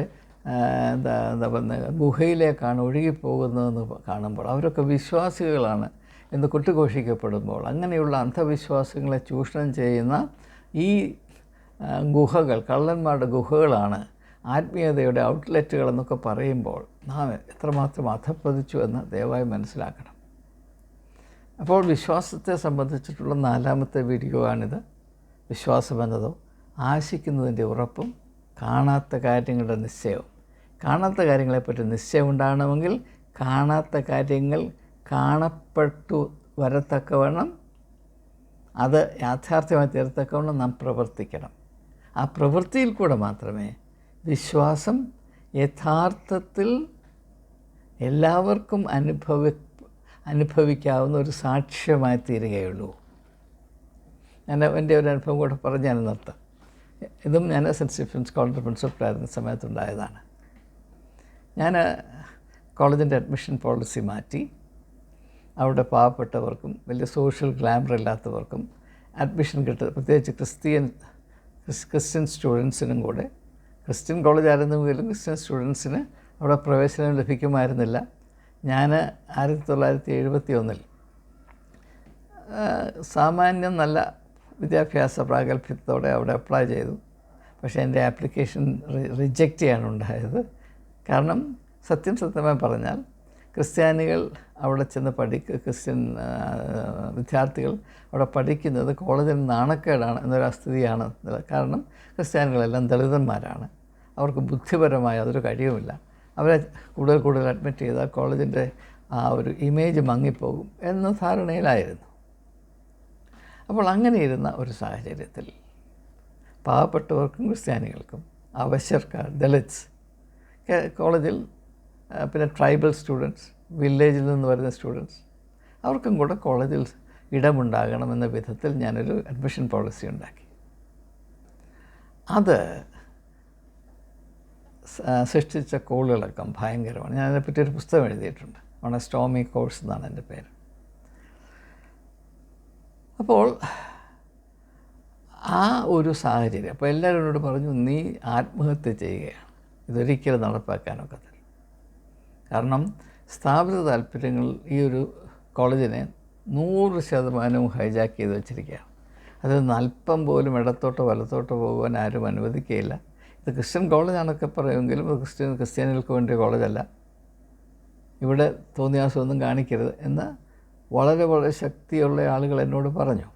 എന്താ പറയുക ഗുഹയിലേക്കാണ് ഒഴുകിപ്പോകുന്നതെന്ന് കാണുമ്പോൾ അവരൊക്കെ വിശ്വാസികളാണ് എന്ന് കൊട്ടിഘോഷിക്കപ്പെടുമ്പോൾ, അങ്ങനെയുള്ള അന്ധവിശ്വാസങ്ങളെ ചൂഷണം ചെയ്യുന്ന ഈ ഗുഹകൾ, കള്ളന്മാരുടെ ഗുഹകളാണ് ആത്മീയതയുടെ ഔട്ട്ലെറ്റുകൾ എന്നൊക്കെ പറയുമ്പോൾ നാം എത്രമാത്രം അധപ്പതിച്ചു എന്ന് ദയവായി മനസ്സിലാക്കണം. അപ്പോൾ വിശ്വാസത്തെ സംബന്ധിച്ചിട്ടുള്ള 4ാമത്തെ വീഡിയോ ആണിത്. വിശ്വാസമെന്നതോ ആശിക്കുന്നതിൻ്റെ ഉറപ്പും കാണാത്ത കാര്യങ്ങളുടെ നിശ്ചയവും. കാണാത്ത കാര്യങ്ങളെപ്പറ്റി നിശ്ചയം ഉണ്ടാകണമെങ്കിൽ കാണാത്ത കാര്യങ്ങൾ കാണപ്പെട്ടു വരത്തക്കവണ്ണം, അത് യാഥാർത്ഥ്യമായി തീരത്തക്കവണ്ണം നാം പ്രവർത്തിക്കണം. ആ പ്രവൃത്തിയിൽ കൂടെ മാത്രമേ വിശ്വാസം യഥാർത്ഥത്തിൽ എല്ലാവർക്കും അനുഭവിക്കാവുന്ന ഒരു സാക്ഷ്യമായി തീരുകയുള്ളൂ. എൻ്റെ ഒരു അനുഭവം കൂടെ പറഞ്ഞ് ഞാൻ നിർത്താം. ഇതും ഞാൻ സെൻറ്റ് സ്റ്റീഫൻസ് കോളേജ് പ്രിൻസിപ്പലായിരുന്ന സമയത്തുണ്ടായതാണ്. ഞാൻ കോളേജിൻ്റെ അഡ്മിഷൻ പോളിസി മാറ്റി അവിടെ പാവപ്പെട്ടവർക്കും വലിയ സോഷ്യൽ ഗ്ലാമർ ഇല്ലാത്തവർക്കും അഡ്മിഷൻ കിട്ടുക, പ്രത്യേകിച്ച് ക്രിസ്ത്യൻ സ്റ്റുഡൻസിനും കൂടെ. ക്രിസ്ത്യൻ കോളേജ് ആയിരുന്നെങ്കിലും ക്രിസ്ത്യൻ സ്റ്റുഡൻസിന് അവിടെ പ്രവേശനം ലഭിക്കുമായിരുന്നില്ല. ഞാൻ 1971 സാമാന്യം നല്ല വിദ്യാഭ്യാസ പ്രാഗൽഭ്യത്തോടെ അവിടെ അപ്ലൈ ചെയ്തു. പക്ഷേ എൻ്റെ ആപ്ലിക്കേഷൻ റിജക്റ്റ് ചെയ്യാനുണ്ടായത്. കാരണം സത്യമായി പറഞ്ഞാൽ ക്രിസ്ത്യാനികൾ അവിടെ ചെന്ന് ക്രിസ്ത്യൻ വിദ്യാർത്ഥികൾ അവിടെ പഠിക്കുന്നത് കോളേജിൽ നാണക്കേടാണ് എന്നൊരു സ്ഥിതിയാണ്. കാരണം ക്രിസ്ത്യാനികളെല്ലാം ദളിതന്മാരാണ്, അവർക്ക് ബുദ്ധിപരമായ അതൊരു കഴിവുമില്ല, അവരെ കൂടുതൽ അഡ്മിറ്റ് ചെയ്താൽ കോളേജിൻ്റെ ആ ഒരു ഇമേജ് മങ്ങിപ്പോകും എന്ന ധാരണയിലായിരുന്നു. അപ്പോൾ അങ്ങനെ ഇരുന്ന ഒരു സാഹചര്യത്തിൽ പാവപ്പെട്ടവർക്കും ക്രിസ്ത്യാനികൾക്കും, അവശ്യർക്കാർ, ദളിത്സ്, കോളേജിൽ, പിന്നെ ട്രൈബൽ സ്റ്റുഡൻസ്, വില്ലേജിൽ നിന്ന് വരുന്ന സ്റ്റുഡൻസ്, അവർക്കും കൂടെ കോളേജിൽ ഇടമുണ്ടാകണമെന്ന വിധത്തിൽ ഞാനൊരു അഡ്മിഷൻ പോളിസി ഉണ്ടാക്കി. അത് സൃഷ്ടിച്ച കോളുകളൊക്കെ ഭയങ്കരമാണ്. ഞാൻ അതിനെപ്പറ്റി ഒരു പുസ്തകം എഴുതിയിട്ടുണ്ട്. ഓൺ എ സ്റ്റോമി കോഴ്സ് എന്നാണ് എൻ്റെ പേര്. അപ്പോൾ ആ ഒരു സാഹചര്യം, അപ്പോൾ എല്ലാവരും എന്നോട് പറഞ്ഞു, നീ ആത്മഹത്യ ചെയ്യുകയാണ്, ഇതൊരിക്കലും നടപ്പാക്കാനൊക്കത്തില്ല. കാരണം സ്ഥാപിത താല്പര്യങ്ങൾ ഈ ഒരു കോളേജിനെ 100% ഹൈജാക്ക് ചെയ്ത് വെച്ചിരിക്കുകയാണ്. അതിൽ നിന്ന് അല്പം പോലും ഇടത്തോട്ടോ വലത്തോട്ടോ പോകുവാൻ ആരും അനുവദിക്കുകയില്ല. ഇത് ക്രിസ്ത്യൻ കോളേജാണൊക്കെ പറയുമെങ്കിലും ഇത് ക്രിസ്ത്യാനികൾക്ക് വേണ്ടിയ കോളേജല്ല, ഇവിടെ തോന്നിയാസമൊന്നും കാണിക്കരുത് എന്ന് വളരെ വളരെ ശക്തിയുള്ള ആളുകൾ എന്നോട് പറഞ്ഞു.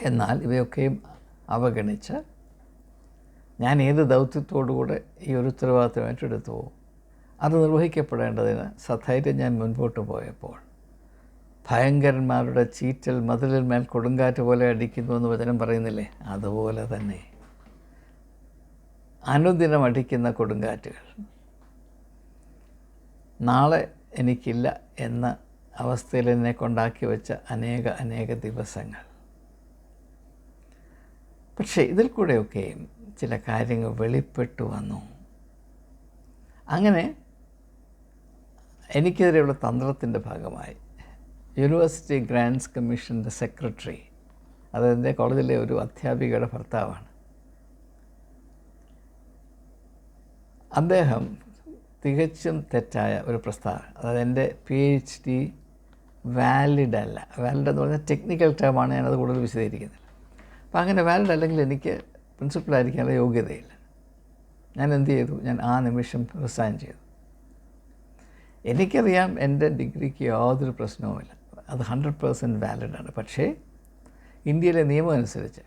എന്നാൽ ഇവയൊക്കെയും അവഗണിച്ച് ഞാൻ ഏത് ദൗത്യത്തോടുകൂടെ ഈ ഒരു ഉത്തരവാദിത്വം ഏറ്റെടുത്തു പോകും, അത് നിർവഹിക്കപ്പെടേണ്ടതിന് സധൈര്യം ഞാൻ മുൻപോട്ട് പോയപ്പോൾ ഭയങ്കരന്മാരുടെ ചീറ്റൽ മതിലിന്മേൽ കൊടുങ്കാറ്റ് പോലെ അടിക്കുന്നു എന്ന് വചനം പറയുന്നില്ലേ, അതുപോലെ തന്നെ അനുദിനം അടിക്കുന്ന കൊടുങ്കാറ്റുകൾ നാളെ എനിക്കില്ല എന്ന അവസ്ഥയിൽ എന്നെ കൊണ്ടാക്കി വെച്ച അനേക ദിവസങ്ങൾ. പക്ഷേ ഇതിൽ കൂടെയൊക്കെയും ചില കാര്യങ്ങൾ വെളിപ്പെട്ടു വന്നു. അങ്ങനെ എനിക്കെതിരെയുള്ള തന്ത്രത്തിൻ്റെ ഭാഗമായി യൂണിവേഴ്സിറ്റി ഗ്രാൻറ്റ്സ് കമ്മീഷൻ്റെ സെക്രട്ടറി, അത് എൻ്റെ കോളേജിലെ ഒരു അധ്യാപികയുടെ ഭർത്താവാണ്, അദ്ദേഹം തികച്ചും തെറ്റായ ഒരു പ്രസ്താവന, അതായത് എൻ്റെ PhD വാലിഡ് അല്ല, വാലിഡ് എന്ന് പറഞ്ഞാൽ ടെക്നിക്കൽ ടേമാണ്, ഞാനത് കൂടുതൽ വിശദീകരിക്കുന്നില്ല. അപ്പോൾ അങ്ങനെ വാലിഡ് അല്ലെങ്കിൽ എനിക്ക് പ്രിൻസിപ്പലായിരിക്കാനുള്ള യോഗ്യതയില്ല. ഞാൻ എന്ത് ചെയ്തു? ഞാൻ ആ നിമിഷം റിസൈൻ ചെയ്തു. എനിക്കറിയാം എൻ്റെ ഡിഗ്രിക്ക് യാതൊരു പ്രശ്നവുമില്ല, അത് 100% വാലിഡാണ്. പക്ഷേ ഇന്ത്യയിലെ നിയമം അനുസരിച്ച്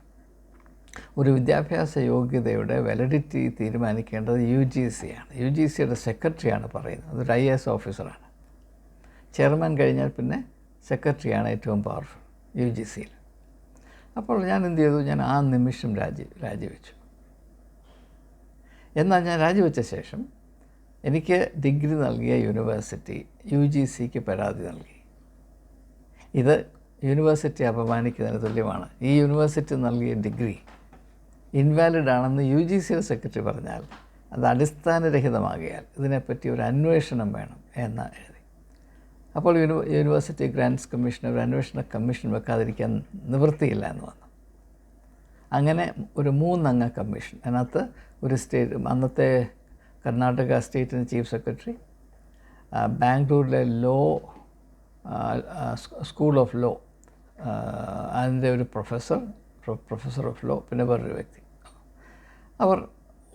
ഒരു വിദ്യാഭ്യാസ യോഗ്യതയുടെ വാലിഡിറ്റി തീരുമാനിക്കേണ്ടത് UGC ആണ്. UGCയുടെ സെക്രട്ടറിയാണ് പറയുന്നത്. അതൊരു IAS ഓഫീസറാണ്. ചെയർമാൻ കഴിഞ്ഞാൽ പിന്നെ സെക്രട്ടറിയാണ് ഏറ്റവും പവർഫുൾ UGCയിൽ. അപ്പോൾ ഞാൻ എന്ത് ചെയ്തു? ഞാൻ ആ നിമിഷം രാജിവെച്ചു. എന്നാൽ ഞാൻ രാജിവെച്ച ശേഷം എനിക്ക് ഡിഗ്രി നൽകിയ യൂണിവേഴ്സിറ്റി UGCക്ക് പരാതി നൽകി. ഇത് യൂണിവേഴ്സിറ്റി അപമാനിക്കുന്നതിന് തുല്യമാണ്. ഈ യൂണിവേഴ്സിറ്റി നൽകിയ ഡിഗ്രി ഇൻവാലിഡ് ആണെന്ന് UGCയുടെ സെക്രട്ടറി പറഞ്ഞാൽ അത് അടിസ്ഥാനരഹിതമാകിയാൽ ഇതിനെപ്പറ്റി ഒരു അന്വേഷണം വേണം എന്ന് എഴുതി. അപ്പോൾ യൂണിവേഴ്സിറ്റി ഗ്രാൻറ്റ്സ് കമ്മീഷൻ ഒരു അന്വേഷണ കമ്മീഷൻ വെക്കാതിരിക്കാൻ നിവൃത്തിയില്ല എന്ന് വന്നു. അങ്ങനെ ഒരു 3 അംഗ കമ്മീഷൻ, അതിനകത്ത് ഒരു അന്നത്തെ കർണാടക സ്റ്റേറ്റിൻ്റെ ചീഫ് സെക്രട്ടറി, ബാംഗ്ലൂരിലെ സ്കൂൾ ഓഫ് ലോ അതിൻ്റെ ഒരു പ്രൊഫസർ ഓഫ് ലോ, പിന്നെ വേറൊരു വ്യക്തി. അവർ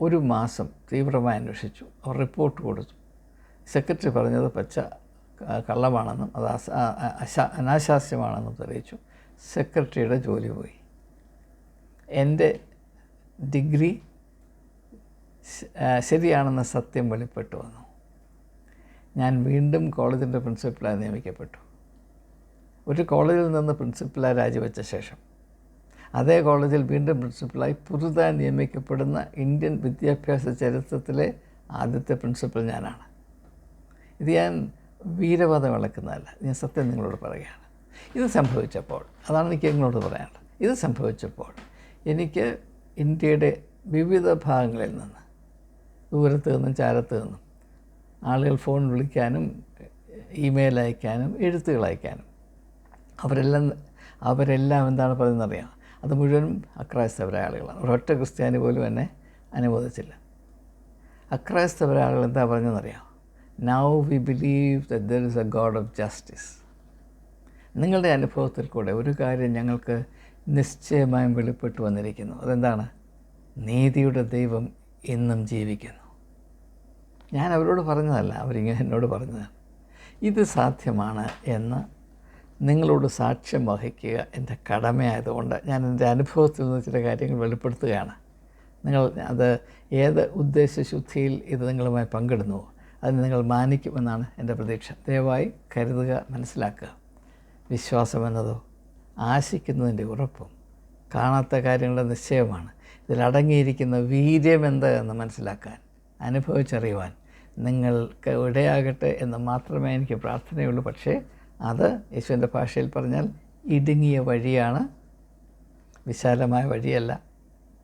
1 മാസം തീവ്രമായി അന്വേഷിച്ചു. അവർ റിപ്പോർട്ട് കൊടുത്തു. സെക്രട്ടറി പറഞ്ഞത് കള്ളമാണെന്നും അത് അനാശാസ്യമാണെന്നും തെളിയിച്ചു. സെക്രട്ടറിയുടെ ജോലി പോയി. എൻ്റെ ഡിഗ്രി ശരിയാണെന്ന സത്യം വെളിപ്പെട്ടു വന്നു. ഞാൻ വീണ്ടും കോളേജിൻ്റെ പ്രിൻസിപ്പലായി നിയമിക്കപ്പെട്ടു. ഒരു കോളേജിൽ നിന്ന് പ്രിൻസിപ്പലായി രാജിവെച്ച ശേഷം അതേ കോളേജിൽ വീണ്ടും പ്രിൻസിപ്പലായി പുതുതായി നിയമിക്കപ്പെടുന്ന ഇന്ത്യൻ വിദ്യാഭ്യാസ ചരിത്രത്തിലെ ആദ്യത്തെ പ്രിൻസിപ്പൽ ഞാനാണ്. ഇത് ഞാൻ വീരവാദം ഇളക്കുന്നതല്ല, ഞാൻ സത്യം നിങ്ങളോട് പറയുകയാണ്. ഇത് സംഭവിച്ചപ്പോൾ, അതാണ് എനിക്ക് നിങ്ങളോട് പറയാനുള്ളത്, ഇത് സംഭവിച്ചപ്പോൾ എനിക്ക് ഇന്ത്യയുടെ വിവിധ ഭാഗങ്ങളിൽ നിന്ന്, ദൂരത്ത് നിന്നും ചാരത്ത് നിന്നും ആളുകൾ ഫോൺ വിളിക്കാനും ഇമെയിൽ അയക്കാനും എഴുത്തുകൾ അയക്കാനും അവരെല്ലാം എന്താണ് പറയുന്നതറിയാം, അത് മുഴുവനും അക്രൈസ്തവരായ ആളുകളാണ്. ഒരൊറ്റ ക്രിസ്ത്യാനി പോലും എന്നെ അനുമോദിച്ചില്ല. അക്രൈസ്തവരായ ആളുകൾ എന്താ പറഞ്ഞതെന്നറിയാം? Now we believe that there is a God of justice. നിങ്ങളുടെ അനുഭവത്തിൽ കൂടെ ഒരു കാര്യം ഞങ്ങൾക്ക് നിശ്ചയമായും വെളിപ്പെട്ടു വന്നിരിക്കുന്നു. അതെന്താണ്? നീതിയുടെ ദൈവം ഇന്നും ജീവിക്കുന്നു. ഞാൻ അവരോട് പറഞ്ഞതല്ല, അവരിങ്ങനെ എന്നോട് പറഞ്ഞതാണ്. ഇത് സാധ്യമാണ് എന്ന് നിങ്ങളോട് സാക്ഷ്യം വഹിക്കുക എൻ്റെ കടമയായതുകൊണ്ട് ഞാൻ എൻ്റെ അനുഭവത്തിൽ നിന്ന് ചില കാര്യങ്ങൾ വെളിപ്പെടുത്തുകയാണ്. നിങ്ങൾ അത് ഏത് ഉദ്ദേശശുദ്ധിയിൽ ഇത് നിങ്ങളുമായി പങ്കിടുന്നുവോ അതിന് നിങ്ങൾ മാനിക്കുമെന്നാണ് എൻ്റെ പ്രതീക്ഷ. ദയവായി കരുതുക, മനസ്സിലാക്കുക. വിശ്വാസമെന്നതോ ആശിക്കുന്നതിൻ്റെ ഉറപ്പും കാണാത്ത കാര്യങ്ങളുടെ നിശ്ചയമാണ്. ഇതിലടങ്ങിയിരിക്കുന്ന വീര്യമെന്ത് എന്ന് മനസ്സിലാക്കാൻ, അനുഭവിച്ചറിയുവാൻ നിങ്ങൾക്ക് ഇടയാകട്ടെ എന്ന് മാത്രമേ എനിക്ക് പ്രാർത്ഥനയുള്ളൂ. പക്ഷേ അത് യേശുവിൻ്റെ ഭാഷയിൽ പറഞ്ഞാൽ ഇടുങ്ങിയ വഴിയാണ്, വിശാലമായ വഴിയല്ല.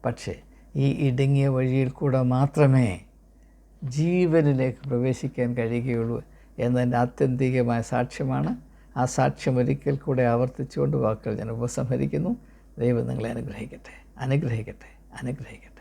പക്ഷേ ഈ ഇടുങ്ങിയ വഴിയിൽ കൂടെ മാത്രമേ ജീവനിലേക്ക് പ്രവേശിക്കാൻ കഴിയുകയുള്ളൂ എന്നതിൻ്റെ ആത്യന്തികമായ സാക്ഷ്യമാണ്. ആ സാക്ഷ്യം ഒരിക്കൽ കൂടെ ആവർത്തിച്ചുകൊണ്ട് വാക്കുകൾ ഞാൻ ഉപസംഹരിക്കുന്നു. ദൈവം നിങ്ങളെ അനുഗ്രഹിക്കട്ടെ, അനുഗ്രഹിക്കട്ടെ, അനുഗ്രഹിക്കട്ടെ.